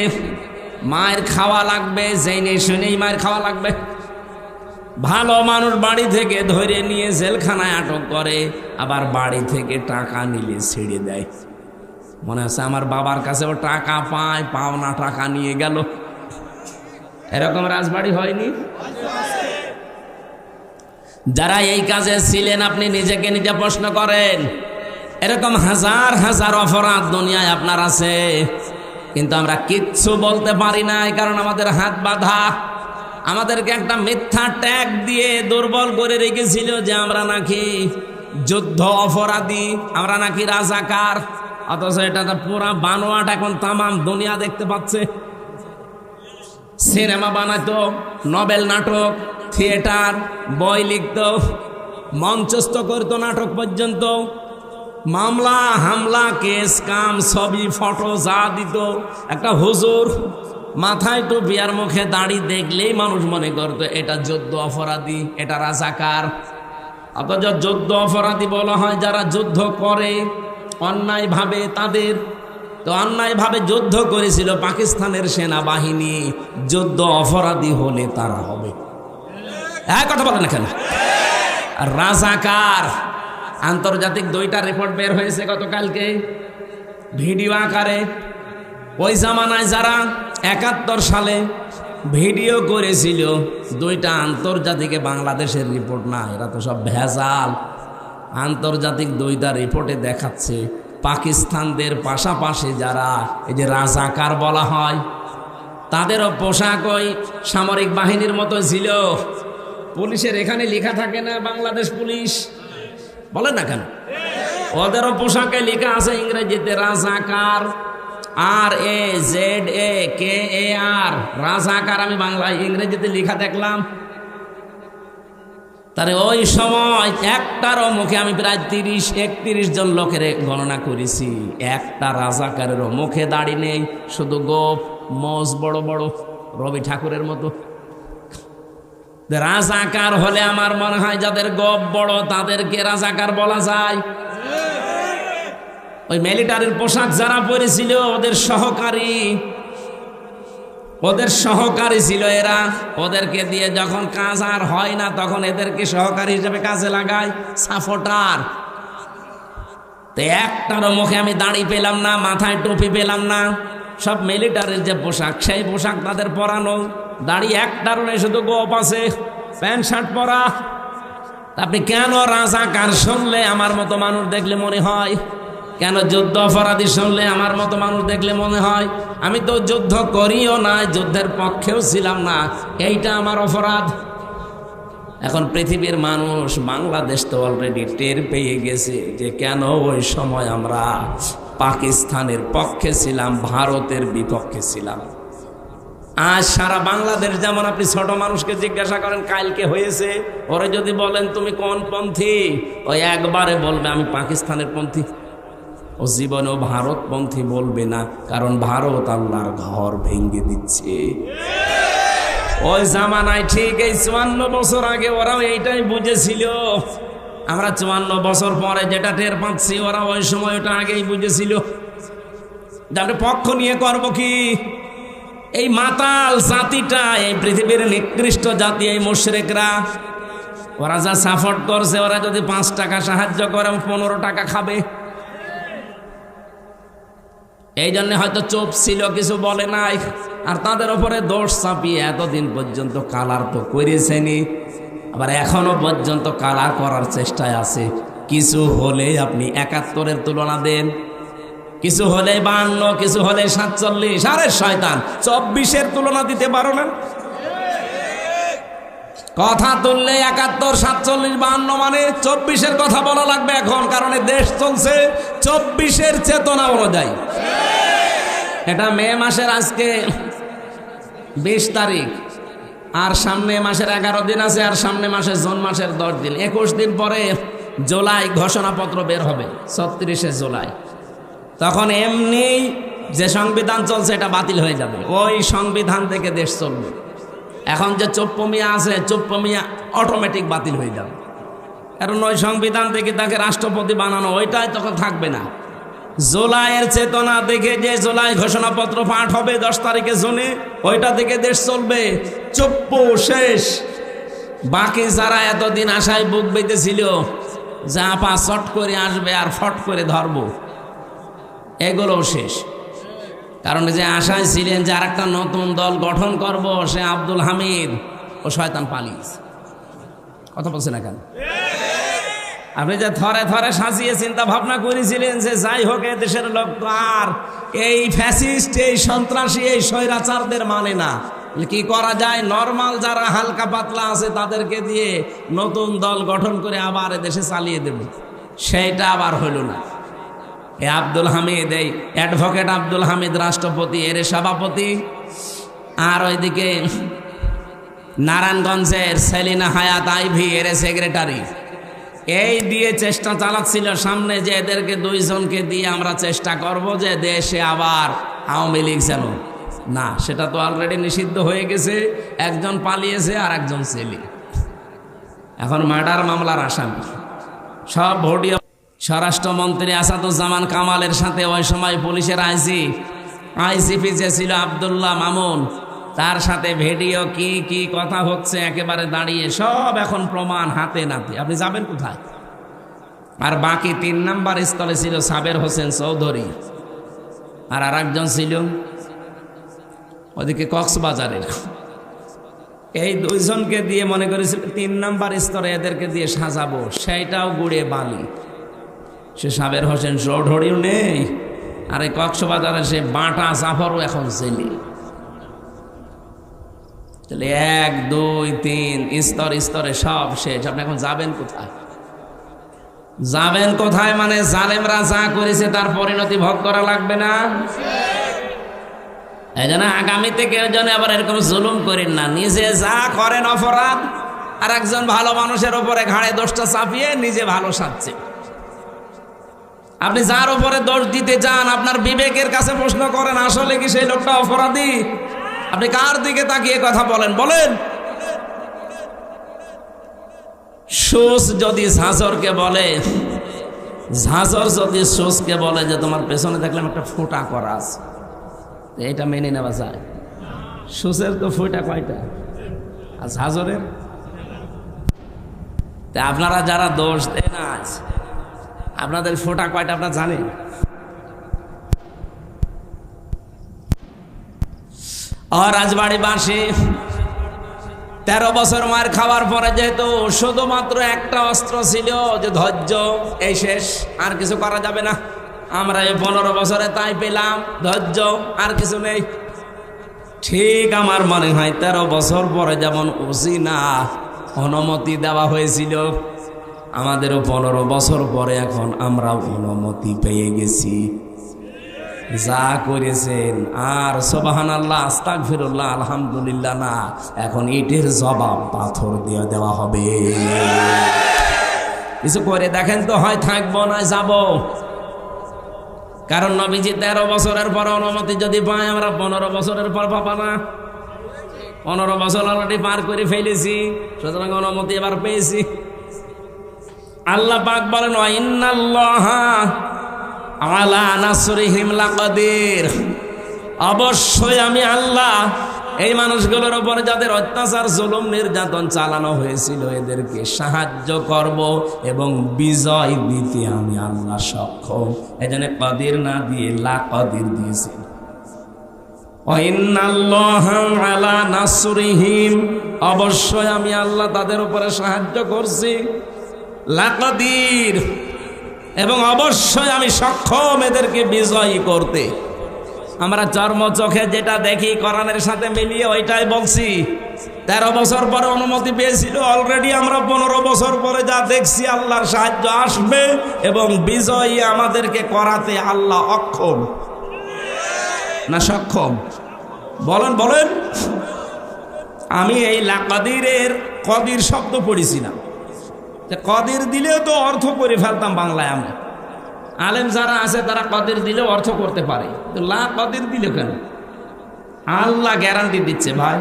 মায়ের খাওয়া লাগবে, জেনে শুনেই মায়ের খাওয়া লাগবে। ভালো মানুষ বাড়ি থেকে ধরে নিয়ে জেলখানায় আটক করে, আবার বাড়ি থেকে টাকা নিলে ছেড়ে দেয়। মনে আছে আমার বাবার কাছেও টাকা পায়, পাওনা টাকা নিয়ে গেল। এরকম রাজবাড়ি হয়নি? যারা এই কাজে ছিলেন আপনি নিজেকে নিজে প্রশ্ন করেন। এরকম হাজার হাজার অপরাধ দুনিয়ায় আপনার আছে, কিন্তু আমরা কিচ্ছু বলতে পারি না, কারণ আমাদের হাত বাঁধা। আমাদেরকে একটা মিথ্যা ট্যাগ দিয়ে দুর্বল করে রেখেছিল যে আমরা নাকি যুদ্ধ অপরাধী, আমরা নাকি রাজাকার। অথচ এটা তো পুরা বানোয়াট, এখন তামাম দুনিয়া দেখতে পাচ্ছে। সিনেমা বানাতো, নভেল, নাটক, থিয়েটার, বই লিখত, মঞ্চস্থ করতো, নাটক পর্যন্ত, মামলা হামলা, কেস কাম, ছবি, ফটো যা দিত। একটা হুজুর মাথায় টুপি আর মুখে দাড়ি দেখলেই মানুষ মনে করতো এটা যুদ্ধ অপরাধী, এটা রাজাকার। অথচ যুদ্ধ অপরাধী বলা হয় যারা যুদ্ধ করে অন্যায়ভাবে তাদের। তো অন্যায়ভাবে যুদ্ধ করেছিল পাকিস্তানের সেনাবাহিনী, যুদ্ধ অপরাধী হলে তারা হবে। এক কথা বলে না কেন? রাজাকার আন্তর্জাতিক 2টা রিপোর্ট বের হয়েছে গতকালকে ভিডিও আকারে। ওই জামানায় যারা 71 সালে ভিডিও করেছিল, 2টা আন্তর্জাতিকে, বাংলাদেশের রিপোর্ট না, এরা তো সব ভেজাল। আন্তর্জাতিক 2টা রিপোর্টে দেখাচ্ছে পাকিস্তানদের পাশাপাশি যারা এই যে রাজাকার বলা হয়, তাদেরও পোশাক ওই সামরিক বাহিনীর মতো ছিল। পুলিশের এখানে লেখা থাকে না বাংলাদেশ পুলিশ, বলেন না কেন? ওদেরও পোশাকে লেখা আছে ইংরেজিতে রাজাকার, RAZAKAR, রাজাকার। আমি বাংলায় ইংরেজিতে লেখা দেখলাম। তারে ওই সময় একটারও মুখে আমি প্রায় 30-31 জন লোকের গণনা করেছি, একটা রাজাকারেরও মুখে দাড়ি নেই, শুধু গোপ মোজ বড় বড়, রবি ঠাকুরের মতো। রাজাকার হলে আমার মনে হয় যাদের গোপ বড় তাদেরকে রাজাকার বলা যায়। ওই মিলিটারির পোশাক যারা পরেছিল ওদের সহকারী ছিল এরা। ওদেরকে দিয়ে যখন কাজ আর হয় না তখন এদেরকে সহকারী হিসেবে কাজে লাগায়, সাপোর্টার। তো একটারও মুখে আমি দাড়ি পেলাম না, মাথায় টুপি পেলাম না। সব মিলিটারির যে পোশাক সেই পোশাক তাদের পরানো, দাড়ি একটারও নেই, শুধু গোপ আছে, প্যান্ট শার্ট পরা। আপনি কেন রাজাকার শুনলে আমার মতো মানুষ দেখলে মনে হয়? কেন যুদ্ধ অপরাধী শুনলে আমার মতো মানুষ দেখলে মনে হয়? আমি তো যুদ্ধ করিও না, যুদ্ধের পক্ষেও ছিলাম না, এইটা আমার অপরাধ। এখন পৃথিবীর মানুষ, বাংলাদেশ তো অলরেডি টের পেয়ে গেছে যে কেন ওই সময় আমরা পাকিস্তানের পক্ষে ছিলাম, ভারতের বিপক্ষে ছিলাম। আজ সারা বাংলাদেশ যেমন আপনি ছোট মানুষকে জিজ্ঞাসা করেন কালকে হয়েছে, ওরে যদি বলেন তুমি কোন পন্থী, ওই একবারে বলবে আমি পাকিস্তানের পন্থী। ও জীবনেও ভারতপন্থী বলবে না, কারণ ভারত আল্লাহর ঘর ভেঙে দিচ্ছে। ওই জামানায় ঠিক এই 54 বছর আগে ওরাও এইটাই বুঝেছিল। আমরা 54 বছর পরে যেটা টের পাচ্ছি, ওরা ওই সময় ওটা আগেই বুঝেছিল। আমরা পক্ষ নিয়ে করবো কি? এই মাতাল জাতিটা, এই পৃথিবীর নিকৃষ্ট জাতি, এই মুশরিকরা, ওরা যা সাপোর্ট করছে, ওরা যদি 5 টাকা সাহায্য করে 15 টাকা খাবে। এই জন্য হয়তো চুপ ছিল, কিছু বলে নাই। আর তাদের উপরে দোষ চাপিয়ে এতদিন পর্যন্ত কালার তো করেছেনি, আবার এখনো পর্যন্ত কালার করার চেষ্টায় আছে। কিছু হলে আপনি 71-এর তুলনা দেন, কিছু হলে 52, কিছু হলে 47। আরে শয়তান, 24-এর তুলনা দিতে পারো না? কথা তুললে 71, 47, 52 মানে 24-এর কথা বলা লাগবে এখন, কারণ দেশ চলছে 24-এর চেতনা অনুযায়ী। এটা মে মাসের আজকে 20 তারিখ, আর সামনে মাসের 11 দিন আছে, আর সামনে মাসের জুন মাসের 10 দিন, 21 দিন পরে জুলাই ঘোষণাপত্র বের হবে, 36শে জুলাই। তখন এমনি যে সংবিধান চলছে এটা বাতিল হয়ে যাবে, ওই সংবিধান থেকে দেশ চলবে। এখন যে চোপ্পমিয়া আছে, চোপ্পমিয়া অটোমেটিক বাতিল হয়ে যাবে, কারণ ওই সংবিধান থেকে তাকে রাষ্ট্রপতি বানানো, ওইটাই তখন থাকবে না। জুলাইয়ের চেতনা দেখে যে জুলাই ঘোষণাপত্র পাঠ হবে 10 তারিখে জুনে, ওইটা থেকে দেশ চলবে। চুপ্প শেষ। বাকি যারা এতদিন আশায় বুক বেঁধেছিল যা পা চট করে আসবে আর ফট করে ধরবো, এগুলোও শেষ। কারণ যে আশায় ছিলেন যে আর একটা নতুন দল গঠন করব, সে আব্দুল হামিদ ও শয়তান পালিয়েছে। কথা বলছে না কেন? আপনি যে থরে থরে সাজিয়ে চিন্তা ভাবনা করেছিলেন যে যাই হোক এ দেশের লোক তো আর এই ফ্যাসিস্ট, এই সন্ত্রাসী, এই স্বৈরাচারদের মানে না, কি করা যায়? নরমাল যারা হালকা পাতলা আছে তাদেরকে দিয়ে নতুন দল গঠন করে আবার এ দেশে চালিয়ে দেব, সেইটা আবার হইল না। এ আব্দুল হামিদ, এই অ্যাডভোকেট আব্দুল হামিদ রাষ্ট্রপতি, এর সভাপতি, আর ওইদিকে নারায়ণগঞ্জের সেলিনা হায়াত আইভি এর সেক্রেটারি। এই দিয়ে চেষ্টা চালাচ্ছিল সামনে যে এদেরকে 2 জনকে দিয়ে আমরা চেষ্টা করব যে দেশে আবার আওয়ামী লীগ যেন না, সেটা তো অলরেডি নিষিদ্ধ হয়ে গেছে। একজন পালিয়েছে আর একজন সেলি, এখন মার্ডার মামলার আসামি। সব ভোটিয়া স্বরাষ্ট্রমন্ত্রী আসাদুজ্জামান কামালের সাথে ওই সময় পুলিশের আইজিপি যে ছিল আব্দুল্লাহ মামুন, তার সাথে ভিডিও কি কি কথা হচ্ছে একেবারে দাঁড়িয়ে, সব এখন প্রমাণ হাতে নাতে। আপনি যাবেন কোথায়? আর বাকি 3 নাম্বার স্থলে ছিল সাবের হোসেন চৌধুরী, আর আরেকজন ছিল ওদিকে কক্সবাজারের। এই 2 জনকে দিয়ে মনে করেছিল 3 নাম্বার স্তরে এদেরকে দিয়ে সাজাবো, সেইটাও গুড়ে বালি। সে সাবের হোসেন চৌধুরীও নেই, আর এই কক্সবাজারে সে বাটা জাফরও এখন জেলে। তাহলে 1, 2, 3 স্তরে স্তরে সব শেষ। আপনি এখন যাবেন কোথায়? যাবেন কোথায় মানে জালেমরা যা করেছে তার পরিণতি ভোগ করা লাগবে না? এই জন্য আগামীতে কেউ যেন আবার এরকম জুলুম করেন না। নিজে যা করেন অপরাধ, আর একজন ভালো মানুষের উপরে ঘাড়ে দোষটা চাপিয়ে নিজে ভালো সাজছে। আপনি যার উপরে দোষ দিতে চান, আপনার বিবেকের কাছে প্রশ্ন করেন, আসলে কি সেই লোকটা অপরাধী? আপনি কার দিকে তাকিয়ে কথা বলেন? বলেন। সুস যদি ঝাঁঝরকে বলে, ঝাঁঝর যদি সুসকে বলে যে তোমার পেছনে দেখলাম একটা ফোঁটা করা আছে, এটা মেনে নেওয়া যায়? সুসের তো ফোঁটা কয়টা, আর ঝাঁঝরের? আপনারা যারা দোষ দেন আজ, আপনাদের ফোঁটা কয়টা আপনারা জানেন? রাজবাড়িবাসী 13 বছর মার খাওয়ার পরে যেহেতু শুধুমাত্র একটা অস্ত্র ছিল যে ধৈর্য, এই শেষ, আর কিছু করা যাবে না। আমরা এই 15 বছরে তাই পেলাম, ধৈর্য, আর কিছু নেই। ঠিক আমার মনে হয় 13 বছর পরে যেমন উসিনা অনুমতি দেওয়া হয়েছিল, আমাদেরও 15 বছর পরে এখন আমরা অনুমতি পেয়ে গেছি। যা করেছেন আর সুবহানাল্লাহ, আস্তাগফিরুল্লাহ, আলহামদুলিল্লাহ না, এখন ইটের জবাব পাথর দিয়ে দেওয়া হবে। কিছু করে দেখেন তো, হয় থাকবো না যাব। কারণ নবীজি 13 বছরের পর অনুমতি যদি পায়, আমরা 15 বছরের পর পাবা না। 15 বছর অলরেডি পার করে ফেলেছি, সুতরাং অনুমতি এবার পেয়েছি। আল্লাহ পাক বলেন, ওয়া ইন্নাল্লাহা আলা নাসরিহিম লাকাদির, অবশ্যই আমি আল্লাহ এই মানুষগুলোর উপর যাদের অত্যাচার, জুলুম, নির্যাতন চালানো হয়েছিল এদেরকে সাহায্য করব এবং বিজয় দিতে আমি আল্লাহ সক্ষম। এজন্য কাদির না দিয়ে লাকাদির দিয়েছেন। ওয়া ইন্নাল্লাহা আলা নাসরিহিম, অবশ্যই আমি আল্লাহ তাদের উপরে সাহায্য করছি, লাকাদির, এবং অবশ্যই আমি সক্ষম এদেরকে বিজয়ী করতে। আমরা চর্ম চোখে যেটা দেখি কোরআনের সাথে মিলিয়ে ওইটাই বলছি। 13 বছর পরে অনুমতি পেয়েছিল, অলরেডি আমরা 15 বছর পরে যা দেখছি, আল্লাহর সাহায্য আসবে এবং বিজয়ী আমাদেরকে করাতে আল্লাহ অক্ষম না সক্ষম? বলেন বলেন। আমি এই লাকাদিরের কদির শব্দ পড়েছিলাম, কদির দিলেও তো অর্থ করে ফেলতাম বাংলায়। আমি আলেম যারা আছে তারা কদির দিলেও অর্থ করতে পারে, তো লা কদির দিলে কেন? আল্লাহ গ্যারান্টি দিচ্ছে ভাই,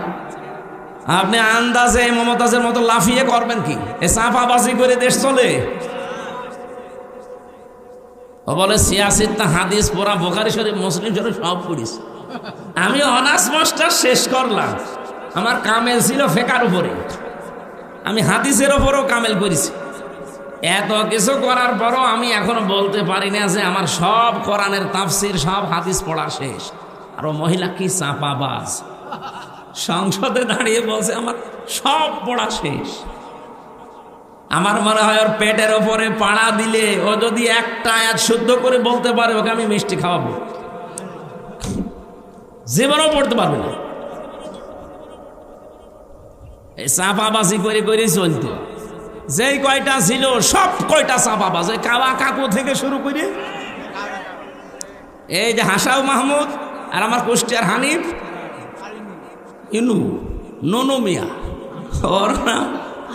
আপনি আন্দাজে মমতাজের মতো লাফিয়ে করবেন কি? এ চাপাবাজি করে দেশ চলে? ও বলে সিয়াসিত্তা, হাদিস পড়া, বুখারী শরীফ, মুসলিম শরীফ সব পড়িস। আমি অনার্স মাস্টার শেষ করলাম, আমার কামেল ছিল ফেকার উপরে, আমি হাদিসের ওপরও কামেল করেছি। এত কিছু করার পরও আমি এখনো বলতে পারি না যে আমার সব কোরআনের তাফসির, সব হাদিস পড়া শেষ। আর ও মহিলা কি চাপাবাজ, সংসদে দাঁড়িয়ে বলছে আমার সব পড়া শেষ। আমার মনে হয় ওর পেটের ওপরে পাড়া দিলে ও যদি একটা আয়াত শুদ্ধ করে বলতে পারে, ওকে আমি মিষ্টি খাওয়াবো, জীবনও পড়তে পারবে না। এই চাপাবাজি করে করে চলতো, যেই কয়টা ছিল সব কয়টা চাপাবাজ, ওই কাওয়া কাকু থেকে শুরু করে এই যে হাসাও মাহমুদ আর আমার কুষ্টিয়ার হানিফ, ইনু ননু মিয়া, ওর নাম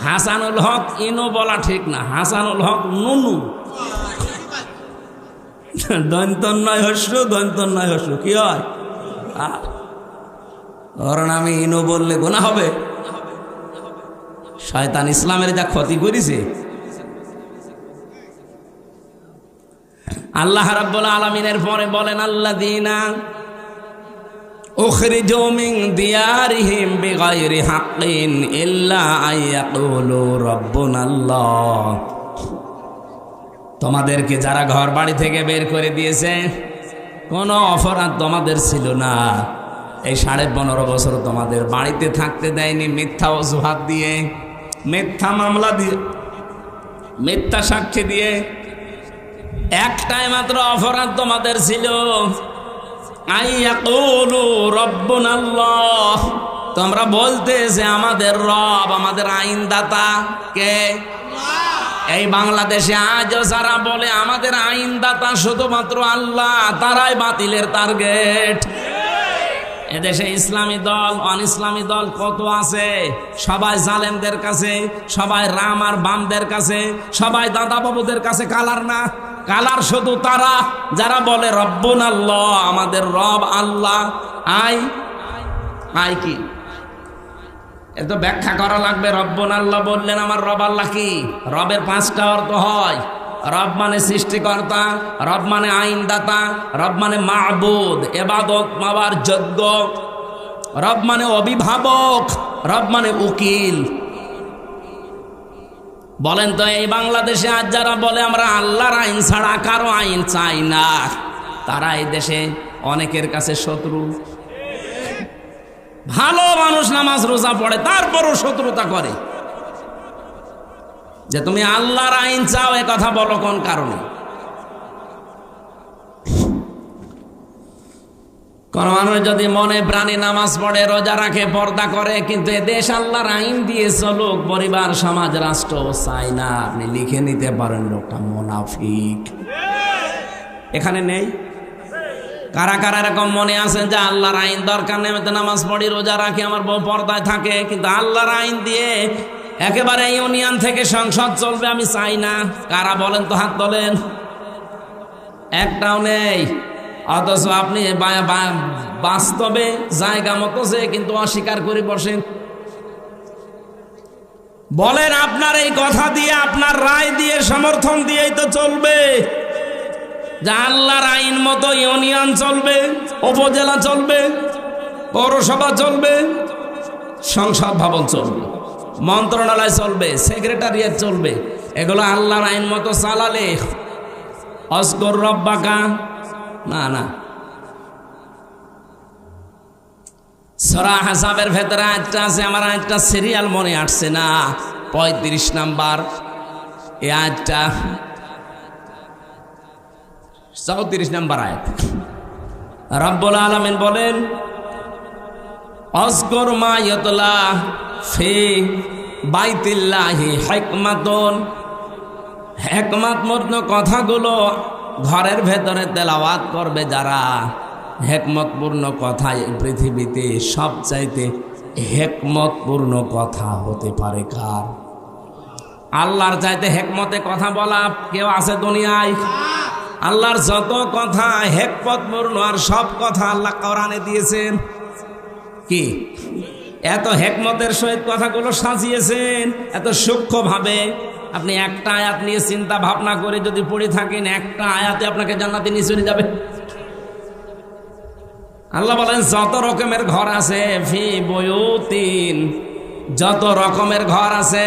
হাসানুল হক। ইনু বলা ঠিক না, হাসানুল হক ননু, দন্তন্নয় হস্য, দন্তন্নয় হস্য কি হয়? ওর নামে ইনু বললে গুনাহ হবে? শয়তান ইসলামের যা ক্ষতি করেছে। আল্লাহ রাব্বুল আলামিনের পরে বলেন, আল্লাযীনা উখরিজু মিন দিয়ারিহিম বিগাইরি হাক্কিন ইল্লা আইয়াকুলু রাব্বুনাল্লাহ, তোমাদেরকে যারা ঘর বাড়ি থেকে বের করে দিয়েছে, কোনো অপরাধ তোমাদের ছিল না, এই 15.5 বছর তোমাদের বাড়িতে থাকতে দেয়নি মিথ্যা অজুহাত দিয়ে, মিথ্যা মামলা দিয়ে, মিথ্যা সাক্ষী দিয়ে, একটাই মাত্র অপরাধ তোমাদের ছিল, আইয়াকুলু রব্বুনাল্লাহ, তোমরা বলতে যে আমাদের রব, আমাদের আইনদাতা কে? এই বাংলাদেশে আজও যারা বলে আমাদের আইনদাতা শুধুমাত্র আল্লাহ, তারাই বাতিলের টার্গেট। এদেশে ইসলামী দল অন ইসলামী দল কত আছে, সবাই জালেমদের কাছে, সবাই রাম আর বামদের কাছে, সবাই দাদা বাবুদের কাছে। কালার না, কালার শুধু তারা যারা বলে রব্বুনাল্লাহ, আমাদের রব আল্লাহ। আই কি এত ব্যাখ্যা করা লাগবে? রব্বুনাল্লাহ বললেন, আমার রব আল্লাহ কি? রবের 5টা অর্থ হয়। রব মানে সৃষ্টিকর্তা, রব মানে আইনদাতা, রব মানে মাবুদ, ইবাদত পাওয়ার যোগ্য, রব মানে অভিভাবক, রব মানে উকিল। বলেন তো এই বাংলাদেশে আজ যারা বলে আমরা আল্লাহর আইন ছাড়া কারো আইন চাই না, তারা এই দেশে অনেকের কাছে শত্রু। ভালো মানুষ নামাজ রোজা পড়ে, তারপরও শত্রুতা করে যে তুমি আল্লাহর আইন চাও, এ কথা বলো কোন কারণে? কোন মানুষ যদি মনে প্রাণে নামাজ পড়ে, রোজা রাখে, পর্দা করে, কিন্তু এ দেশ আল্লাহর আইন দিয়ে চলুক, পরিবার, সমাজ, রাষ্ট্র চাই না, আপনি লিখে নিতে পারেন লোকটা মুনাফিক। এখানে নেই? কারা কারা এরকম মনে আছেন যে আল্লাহর আইন দরকার নেই, আমি তো নামাজ পড়ি, রোজা রাখি, আমার বউ পর্দায় থাকে, কিন্তু আল্লাহর আইন দিয়ে একেবারে ইউনিয়ন থেকে সংসদ চলবে আমি চাই না? কারা বলেন তো, হাত তোলেন। একটাও নেই। অথচ আপনি বাস্তবে জায়গা মতো যে কিন্তু অস্বীকার করে বসেন। বলেন আপনার এই কথা দিয়ে, আপনার রায় দিয়ে, সমর্থন দিয়েই তো চলবে যে আল্লাহর আইন মতো ইউনিয়ন চলবে, উপজেলা চলবে, পৌরসভা চলবে, সংসদ ভবন চলবে, মন্ত্রণালয় চলবে, সেক্রেটারিয়েট চলবে। এগুলো আল্লাহর আইন মতো চালালে অস্কর রব্বাকা না না। সূরা আহজাবের ভেতরে আয়াতটা আছে, আমার আয়াতটা সিরিয়াল মনে আসছে না, 35 নাম্বার এই আয়াতটা, 34 নাম্বার আয়াত। রব্বুল আলামিন বলেন, অজকর মা ইউতলা ফি বাইতিল্লাহি হিকমাতুন, হিকমতপূর্ণ কথাগুলো ঘরের ভেতরে তেলাওয়াত করবে যারা। হিকমতপূর্ণ কথা এই পৃথিবীতে সবচাইতে হিকমতপূর্ণ কথা হতে পারে কার? আল্লাহর চাইতে হিকমতে কথা বলা কেউ আছে দুনিয়ায়? আল্লাহর যত কথা হিকমতপূর্ণ, আর সব কথা আল্লাহ কোরআনে দিয়েছেন। কি এত হিকমতের সহিত কথাগুলো সাজিয়েছেন, এত সূক্ষ্মভাবে। আপনি একটা আয়াত নিয়ে চিন্তা ভাবনা করে যদি পড়ে থাকেন, একটা আয়াতে আপনাকে জান্নাতে নিয়ে চলে যাবে। আল্লাহ বলেন, যত রকমের ঘর আছে, ফি বুয়ুতিন, যত রকমের ঘর আছে,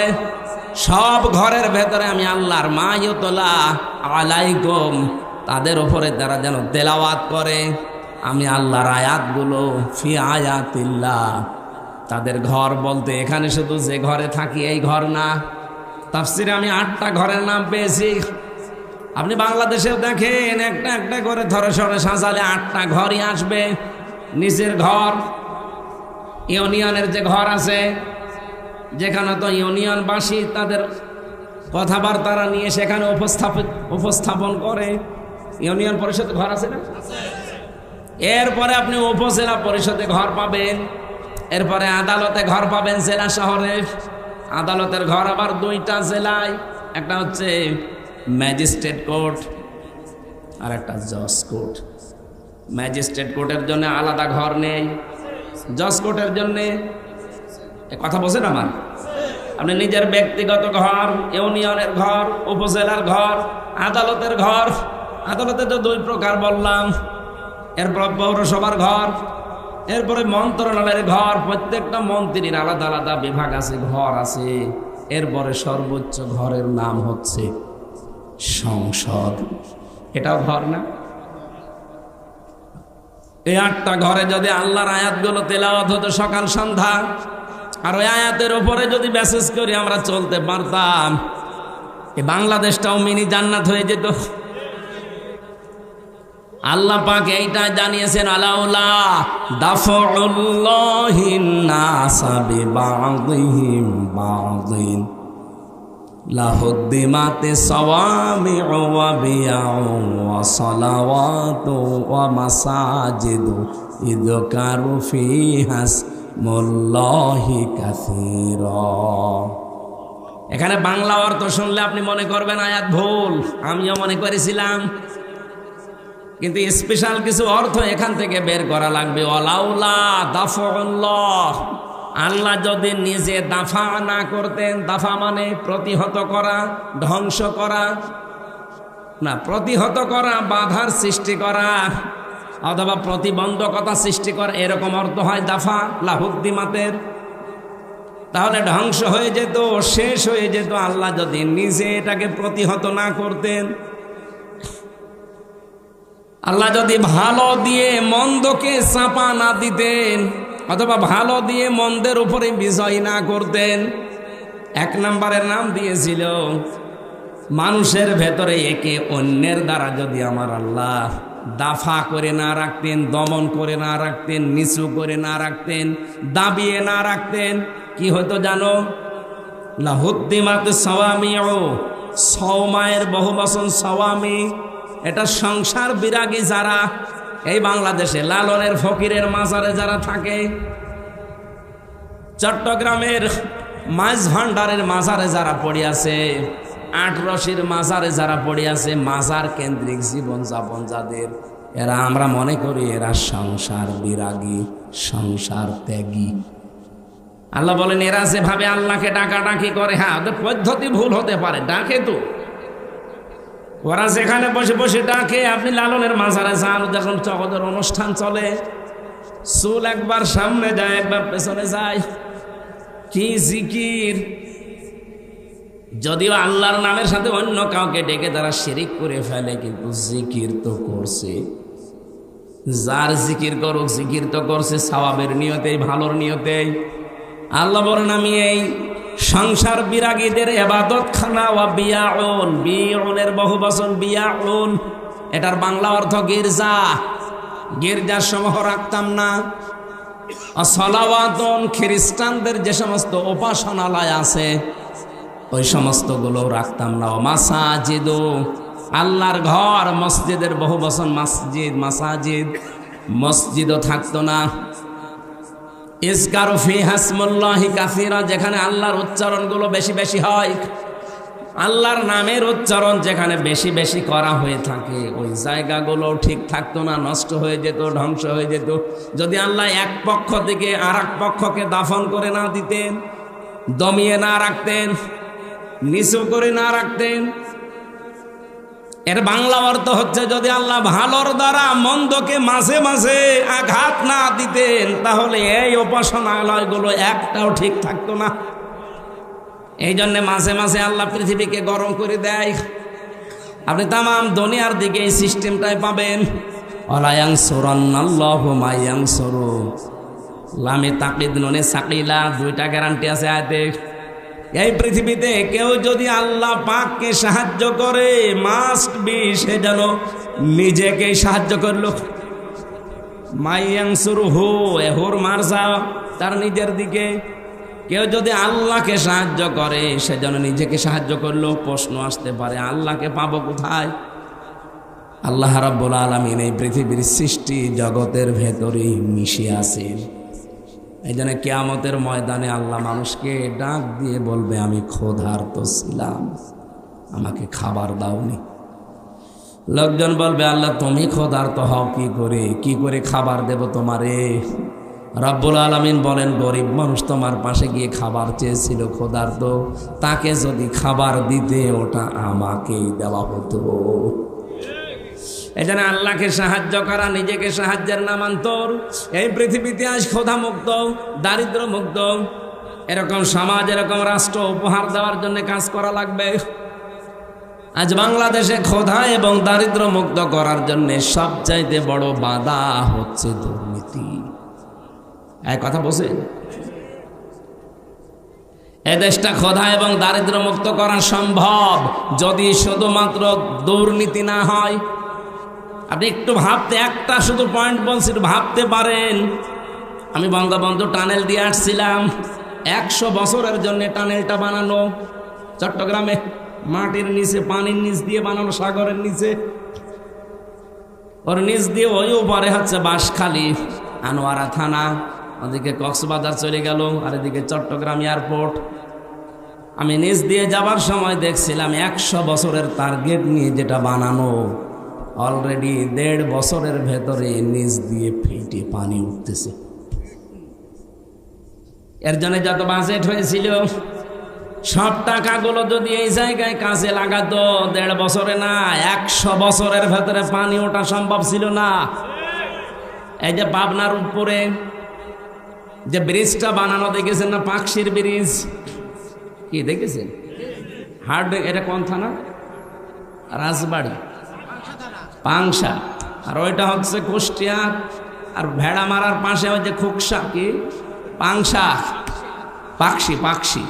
সব ঘরের ভেতরে আমি আল্লাহর মা ইউতলা আলাইকুম, তাদের উপরে তারা যেন তেলাওয়াত করে আমি আল্লাহর আয়াতগুলো। ফি আয়াতিল্লাহ, তাদের ঘর বলতে এখানে শুধু যে ঘরে থাকি এই ঘর না। তাফসিরে আমি 8টা ঘরের নাম পেয়েছি। আপনি বাংলাদেশেও দেখেন, একটা একটা করে ধরে সরে সাজালে 8টা ঘরই আসবে। নিচের ঘর, ইউনিয়নের যে ঘর আছে, যেখানে তো ইউনিয়নবাসী তাদের কথাবার্তা নিয়ে সেখানে উপস্থাপন করে। ইউনিয়ন পরিষদের ঘর আছে না? এরপরে আপনি উপজেলা পরিষদে ঘর পাবেন, এরপরে আদালতে ঘর পাবেন জেলা শহরে। আদালতের ঘর আবার 2টা জেলায়, একটা হচ্ছে ম্যাজিস্ট্রেট কোর্ট আর একটা জজ কোর্ট। ম্যাজিস্ট্রেট কোর্টের জন্য আলাদা ঘর নেই, জজ কোর্টের জন্য। কথা বলছেন আমার? আপনি নিজের ব্যক্তিগত ঘর, ইউনিয়নের ঘর, উপজেলার ঘর, আদালতের ঘর। আদালতে তো 2 প্রকার বললাম। এরপর পৌরসভার ঘর, এরপরে মন্ত্রণালয়ের ঘর। প্রত্যেকটা মন্ত্রীর আলাদা আলাদা বিভাগ আছে, ঘর আছে। এরপরে সর্বোচ্চ ঘরের নাম হচ্ছে সংসদ। এটাও ঘর না? এই 8টা ঘরে যদি আল্লাহর আয়াতগুলো তেলাওয়াত হতো সকাল সন্ধ্যা, আর ওই আয়াতের উপরে যদি মেসেজ করে আমরা চলতে পারতাম, এই বাংলাদেশটাও মিনি জান্নাত হয়ে যেত। আল্লাহ পাক এইটা জানিয়েছেন, আলাউলা দাফউল্লাহিন নাসা বিবাযিহিম বাযিন লাহুদ্দিমাতিস সাওয়ামিউ ওয়া বিয়াউ ওয়া সালাওয়াতু ওয়া মাসাজিদু ইযকারু ফিহাস মুল্লাহি কাসীরা। এখানে বাংলা অর্থ শুনলে আপনি মনে করবেন আয়াত ভুল, আমিও মনে করেছিলাম, কিন্তু স্পেশাল কিছু অর্থ এখান থেকে বের করা লাগবে। ওয়ালাউলা দাফউল্লাহ, আল্লাহ যদি নিজে দাফা না করতেন, দাফা মানে প্রতিহত করা, ধ্বংস করা না, প্রতিহত করা বাধার সৃষ্টি করা অথবা প্রতিবন্ধকতা সৃষ্টি করা, এরকম অর্থ হয় দাফা লাহুদ্দিমাতের। তাহলে ধ্বংস হয়ে যেত, শেষ হয়ে যেত, আল্লাহ যদি নিজে এটাকে প্রতিহত না করতেন। আল্লাহ যদি ভালো দিয়ে মন্দকে চাপা না দিতেন অথবা ভালো দিয়ে মন্দের উপরে বিজয় না করতেন। এক নম্বরের নাম দিয়েছিল মানুষের ভেতরে একে অন্যের দ্বারা যদি আমার আল্লাহ দাফা করে না রাখতেন, দমন করে না রাখতেন, নিচু করে না রাখতেন, দাবিয়ে না রাখতেন, কি হতো জানো? লাহুদ্দিমাতিস সাওয়ামিউ, সওমায়ের বহুবচন সাওয়ামি। এটা সংসার বিরাগী যারা এই বাংলাদেশে লালনের ফকিরের মাজারে যারা থাকে, চট্টগ্রামের মাছ ভান্ডারের মাজারে যারা পড়ে আছে, আটরশির মাজারে যারা পড়ে আছে, মাজার কেন্দ্রিক জীবন যাপন যাদের, এরা আমরা মনে করি এরা সংসার বিরাগী, সংসার ত্যাগী। আল্লাহ বলেন এরা যেভাবে আল্লাহকে ডাকাডাকি করে, হ্যাঁ ওদের পদ্ধতি ভুল হতে পারে, ডাকে তো ওরা যেখানে বসে বসে ডাকে, আপনি লালনের মাজারে যান, যখন ওদের অনুষ্ঠান চলে, চুল একবার সামনে যায় একবার পেছনে যায়, কি জিকির! যদিও আল্লাহর নামের সাথে অন্য কাউকে ডেকে তারা শিরিক করে ফেলে, কিন্তু জিকির তো করছে। যার জিকির করুক, জিকির তো করছে সওয়াবের নিয়তেই, ভালোর নিয়তেই। আল্লাহ বলেন আমি এই সংসার বিরাগীদের ইবাদত খানা ওয়া বিয়াউন, বিউনের বহুবচন বিয়াউন, এটার বাংলা অর্থ গির্জা, গির্জার সমূহ রাখতাম না। সালাওয়াতুন, খ্রিস্টানদের যে সমস্ত উপাসনালয় আছে ওই সমস্তগুলো রাখতাম না। মাসাজিদু, আল্লাহর ঘর, মসজিদের বহুবচন মসজিদ, মাসাজিদ, মসজিদও থাকতো না। ইযকারু ফিহা ইসমুল্লাহি কাসীরা, যেখানে আল্লাহর উচ্চারণগুলো বেশি বেশি হয়, আল্লাহর নামের উচ্চারণ যেখানে বেশি বেশি করা হয়ে থাকে, ওই জায়গাগুলো ঠিক থাকতো না, নষ্ট হয়ে যেত, ধ্বংস হয়ে যেত। যদি আল্লাহ এক পক্ষ থেকে আর এক পক্ষকে দাফন করে না দিতেন, দমিয়ে না রাখতেন, নিচু করে না রাখতেন। এর বাংলা অর্থ হচ্ছে যদি আল্লাহ ভালোর দ্বারা মন্দকে মাঝে মাঝে আঘাত না দিতেন, তাহলে এই উপাসনালয়গুলো একটাও ঠিক থাকতো না। এই জন্য মাঝে মাঝে আল্লাহ পৃথিবীকে গরম করে দেয়। আপনি তামাম দুনিয়ার দিকে এই সিস্টেমটাই পাবেন। ওয়ালা ইয়ানসুরান্নাল্লাহু মা ইয়ানসুরু, লামে তাকিদ নুনে সাকিলা, দুইটা গ্যারান্টি আছে আয়াতে। এই পৃথিবীতে কেউ যদি আল্লাহ পাককে সাহায্য করে, মাস্ট বি সে যেন নিজেকে সাহায্য করলো। মাইয়াংসুরহু, এহুর মারজা, তার নিজের দিকে। কেউ যদি আল্লাহকে সাহায্য করে সে যেন নিজেকে সাহায্য করলো। প্রশ্ন আসতে পারে আল্লাহকে পাবো কোথায়? আল্লাহ রাব্বুল আলামিন এই পৃথিবীর সৃষ্টি জগতের ভেতরেই মিশে আছেন। এই জন্য কিয়ামতের ময়দানে আল্লাহ মানুষকে ডাক দিয়ে বলবে আমি ক্ষুধার্ত ছিলাম, আমাকে খাবার দাওনি। লোকজন বলবে আল্লাহ তুমি ক্ষুধার্ত হও কি করে, কি করে খাবার দেব তোমারে? রব্বুল আলামিন বলেন গরিব মানুষ তোমার পাশে গিয়ে খাবার চেয়েছিল, ক্ষুধার্ত, তাকে যদি খাবার দিতে ওটা আমাকেই দেওয়া হতো। এই জন্য আল্লাহকে সাহায্য করা নিজেকে সাহায্যের নামান্তর। এই পৃথিবীতে আজ ক্ষুধা মুক্ত, দারিদ্র মুক্ত এরকম সমাজ, এরকম রাষ্ট্র উপহার দেওয়ার জন্য কাজ করা লাগবে। আজ বাংলাদেশে ক্ষুধা এবং দারিদ্র মুক্ত করার জন্য সবচাইতে বড় বাধা হচ্ছে দুর্নীতি। এক কথা বলছেন, এ দেশটা ক্ষুধা এবং দারিদ্র মুক্ত করা সম্ভব যদি শুধুমাত্র দুর্নীতি না হয়। আপনি একটু ভাবতে, একটা শুধু পয়েন্ট বলছি, একটু ভাবতে পারেন। আমি বঙ্গবন্ধু টানেল দিয়ে আসছিলাম, 100 বছরের জন্য টানেলটা বানানো চট্টগ্রামে, মাটির নিচে, পানির নিচ দিয়ে বানানো, সাগরের নিচে, ওর নিচ দিয়ে ওই উপরে হচ্ছে বাঁশখালী, আনোয়ারা থানা, ওদিকে কক্সবাজার চলে গেল, আর এদিকে চট্টগ্রাম এয়ারপোর্ট। আমি নিচ দিয়ে যাবার সময় দেখছিলাম 100 বছরের টার্গেট নিয়ে যেটা বানানো, অলরেডি 1.5 বছরের ভেতরে নিচ দিয়ে ফেটে পানি উঠতেছে। এর জন্য যত বাজেট হয়েছিল, সব টাকাগুলো যদি এই জায়গায় কাজে লাগাতো, 1.5 বছরে না, 100 বছরের ভেতরে পানি ওঠা সম্ভব ছিল না। এই যে পাবনার উপরে যে ব্রিজটা বানানো দেখেছেন না, পাকশির ব্রিজ, কি দেখেছেন? হার্ড, এটা কোন থানা? রাজবাড়ি, পাংশা। আর ওইটা হচ্ছে কুষ্টিয়া। আর ভেড়া মারার পাশে ওই যে খুকসা, কি পাংশা, পাকশি।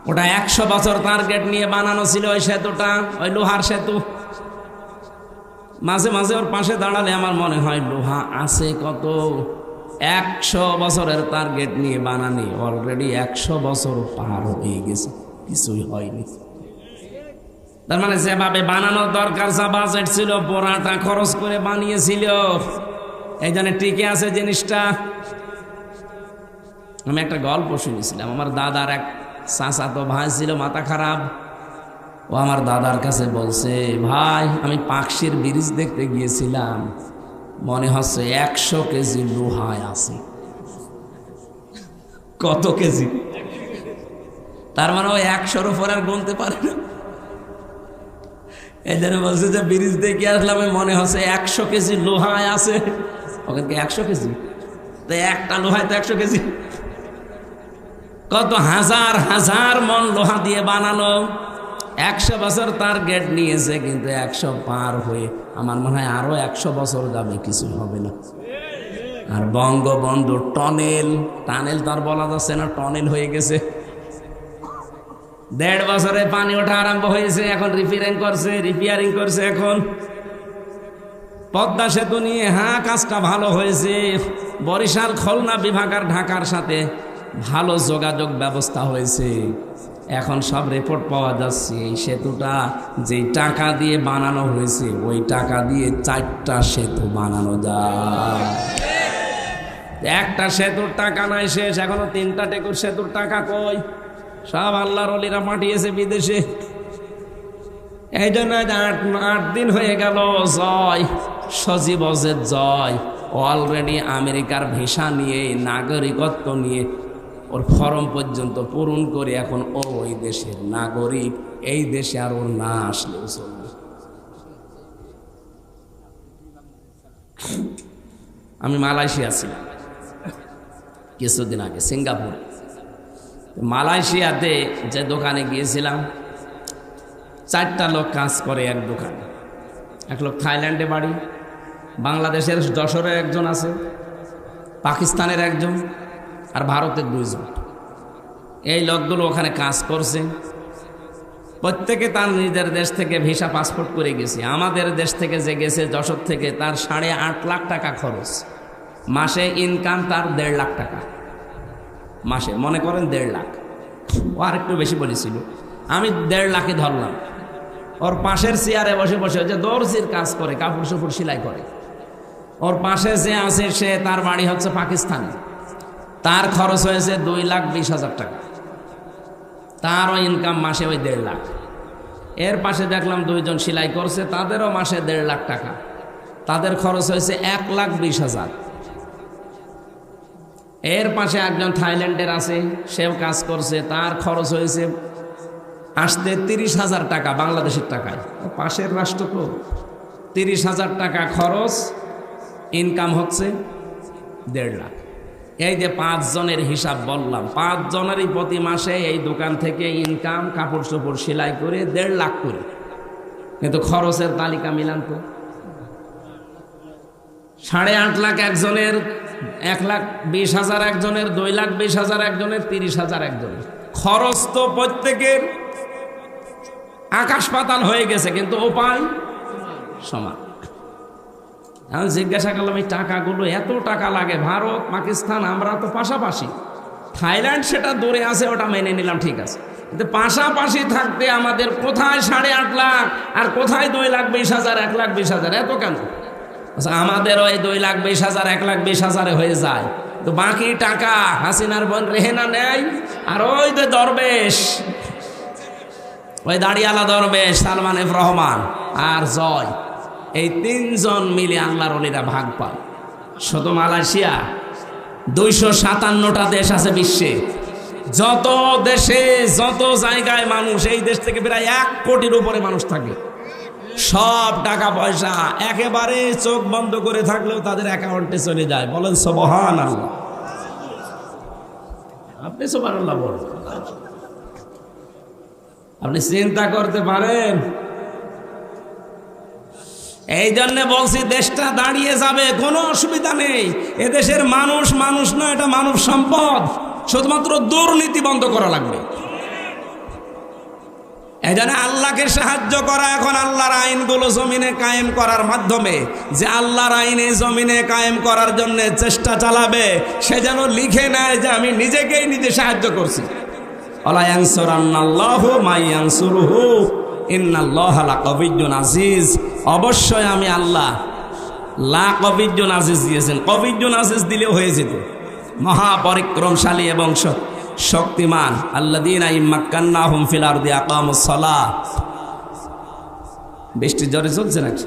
ওটা 100 বছর টার্গেট নিয়ে বানানো ছিল ওই সেতুটা, ওই লোহার সেতু। মাঝে মাঝে ওর পাশে দাঁড়ালে আমার মনে হয় লোহা আছে কত। 100 বছরের টার্গেট নিয়ে বানানি, অলরেডি 100 বছর পার হয়ে গেছে, কিছুই হয়নি। তার মানে যেভাবে বানানোর দরকার, যা বাজেট ছিল, পুরাটা খরচ করে বানিয়েছিল, এই জন্য টিকে আছে জিনিসটা। আমি একটা গল্প শুনেছিলাম, আমার দাদার এক চাচাতো ভাই ছিল, মাথা খারাপ। ও আমার দাদার কাছে বলছে, ভাই আমি পাকশির ব্রিজ দেখতে গিয়েছিলাম, মনে হচ্ছে 100 কেজি লোহায় আছে। কত কেজি? তার মানে ও 100-র উপর আর গুনতে পারে না। এই জন্য বলছে যে ব্রিজ দেখে আসলাম, মনে হচ্ছে 100 কেজি লোহায় আছে। ওখানে 100 কেজি? তো একটা লোহায় তো 100 কেজি। কত হাজার হাজার মন লোহা দিয়ে বানানো, 100 বছর টার্গেট নিয়েছে, কিন্তু 100 পার হয়ে আমার মনে হয় আরো 100 বছর যাবে, কিছু হবে না। আর বঙ্গবন্ধু টানেল তার বলা যাচ্ছে না, টানেল হয়ে গেছে। 1.5 বছরে পানি ওঠা আরম্ভ হয়েছে, এখন রিপেয়ারিং করছে। এখন পদ্মা সেতু নিয়ে কাজটা ভালো হয়েছে। বরিশাল, খুলনা বিভাগ আর ঢাকার সাথে ভালো যোগাযোগ ব্যবস্থা হয়েছে। এখন সব রিপোর্ট পাওয়া যাচ্ছে, এই সেতুটা যে টাকা দিয়ে বানানো হয়েছে, ওই টাকা দিয়ে 4টা সেতু বানানো যায়। একটা সেতুর টাকা নাই শেষ, এখনো 3টা টেকুর সেতুর টাকা কই? সব আল্লাহর ওলিরা পাঠিয়েছে বিদেশে। এই জন্য 8 দিন হয়ে গেল জয়, সজীব অজেদ জয় অলরেডি আমেরিকার ভিসা নিয়ে, নাগরিকত্ব নিয়ে, ওর ফর্ম পর্যন্ত পূরণ করে এখন ওই দেশের নাগরিক। এই দেশে আর ওর না আসলেও চলবে। আমি মালয়েশিয়া ছিলাম কিছুদিন আগে, সিঙ্গাপুর। মালয়েশিয়াতে যে দোকানে গিয়েছিলাম, 4টা লোক কাজ করে এক দোকানে। এক লোক থাইল্যান্ডে বাড়ি, বাংলাদেশের যশোরের একজন আছে, পাকিস্তানের একজন, আর ভারতের 2 জন। এই লোকগুলো ওখানে কাজ করছে। প্রত্যেকে তার নিজের দেশ থেকে ভিসা পাসপোর্ট করে গেছে। আমাদের দেশ থেকে যে গেছে যশোর থেকে, তার 8.5 লাখ টাকা খরচ। মাসে ইনকাম তার 1.5 লাখ টাকা মাসে, মনে করেন 1.5 লাখ। ও আর একটু বেশি বলেছিল, আমি 1.5 লাখে ধরলাম। ওর পাশের চেয়ারে বসে বসে, যে দর্জির কাজ করে, কাপড় চোপড় সেলাই করে, ওর পাশে যে আছে সে, তার বাড়ি হচ্ছে পাকিস্তানে। তার খরচ হয়েছে 2,20,000 টাকা। তারও ইনকাম মাসে ওই 1.5 লাখ। এর পাশে দেখলাম 2 জন সেলাই করছে, তাদেরও মাসে 1.5 লাখ টাকা। তাদের খরচ হয়েছে 1,20,000। এর পাশে একজন থাইল্যান্ডের আছে, সেও কাজ করছে, তার খরচ হয়েছে আসতে 30,000 টাকা বাংলাদেশের টাকায়। পাশের রাষ্ট্র তো। 30,000 টাকা খরচ, ইনকাম হচ্ছে 1.5 লাখ। এই যে 5 জনের হিসাব বললাম, 5 জনেরই প্রতি মাসে এই দোকান থেকে ইনকাম, কাপড় চোপড় সেলাই করে 1.5 লাখ করে। কিন্তু খরচের তালিকা মিলান তো, 8.5 লাখ একজনের, 1,20,000 একজনের, 2,20,000 একজনের, 30,000 একজনের। খরচ তো প্রত্যেকের আকাশ পাতাল হয়ে গেছে, কিন্তু উপায় সমান। আমি জিজ্ঞাসা করলাম এই টাকাগুলো, এত টাকা লাগে, ভারত পাকিস্তান আমরা তো পাশাপাশি, থাইল্যান্ড সেটা দূরে আছে, ওটা মেনে নিলাম, ঠিক আছে, কিন্তু পাশাপাশি থাকতে আমাদের কোথায় 8.5 লাখ আর কোথায় 2,20,000, 1,20,000, এত কেন? আচ্ছা, আমাদের ওই 2,20,000, 1,20,000 হয়ে যায়, তো বাকি টাকা হাসিনার বোন রেহেনা নেয়, আর ওই যে দরবেশ, ওই দাড়িয়ালা দরবেশ সালমান এফ রহমান আর জয়, এই 3 জন মিলে আল্লাহর ওলিরা ভাগ পায়। শুধু মালয়েশিয়া 257টা দেশ আছে বিশ্বে, যত দেশে যত জায়গায় মানুষ, এই দেশ থেকে প্রায় 1 কোটির উপরে মানুষ থাকে, সব টাকা পয়সা একেবারে চোখ বন্ধ করে থাকলেও তাদের অ্যাকাউন্টে চলে যায়। বলেন সুবহানাল্লাহ। আপনি সুবহানাল্লাহ বলেন। আপনি চিন্তা করতে পারেন? এই জন্য বলছি দেশটা দাঁড়িয়ে যাবে, কোনো অসুবিধা নেই। এদেশের মানুষ মানুষ না, এটা মানব সম্পদ, শুধুমাত্র দুর্নীতি বন্ধ করা লাগবে। এই জন্য আল্লাহকে সাহায্য করা, এখন আল্লাহর আইনগুলো জমিনে কায়েম করার মাধ্যমে, যে আল্লাহর আইনে জমিনে কায়েম করার জন্য চেষ্টা চালাবে, সে যেন লিখে নেয় যে আমি নিজেকেই নিজে সাহায্য করছি। আলা ইয়ানসুরান্নাল্লাহু মা ইয়ানসুরুহু ইন্নাল্লাহা লাকাবিয়্যুন আজিজ। অবশ্যই আমি আল্লাহ লাকাবিয়্যুন আজিজ দিয়েছেন, কবিয়্যুন আজিজ দিলেও হয়ে যেত, মহাপরিক্রমশালী এবং শক্তিমান। আল্লাযীনা ইম্মাক্কান্নাহুম ফিল আরদি আকামুস সালাহ। বৃষ্টি জোরে চলছে নাকি?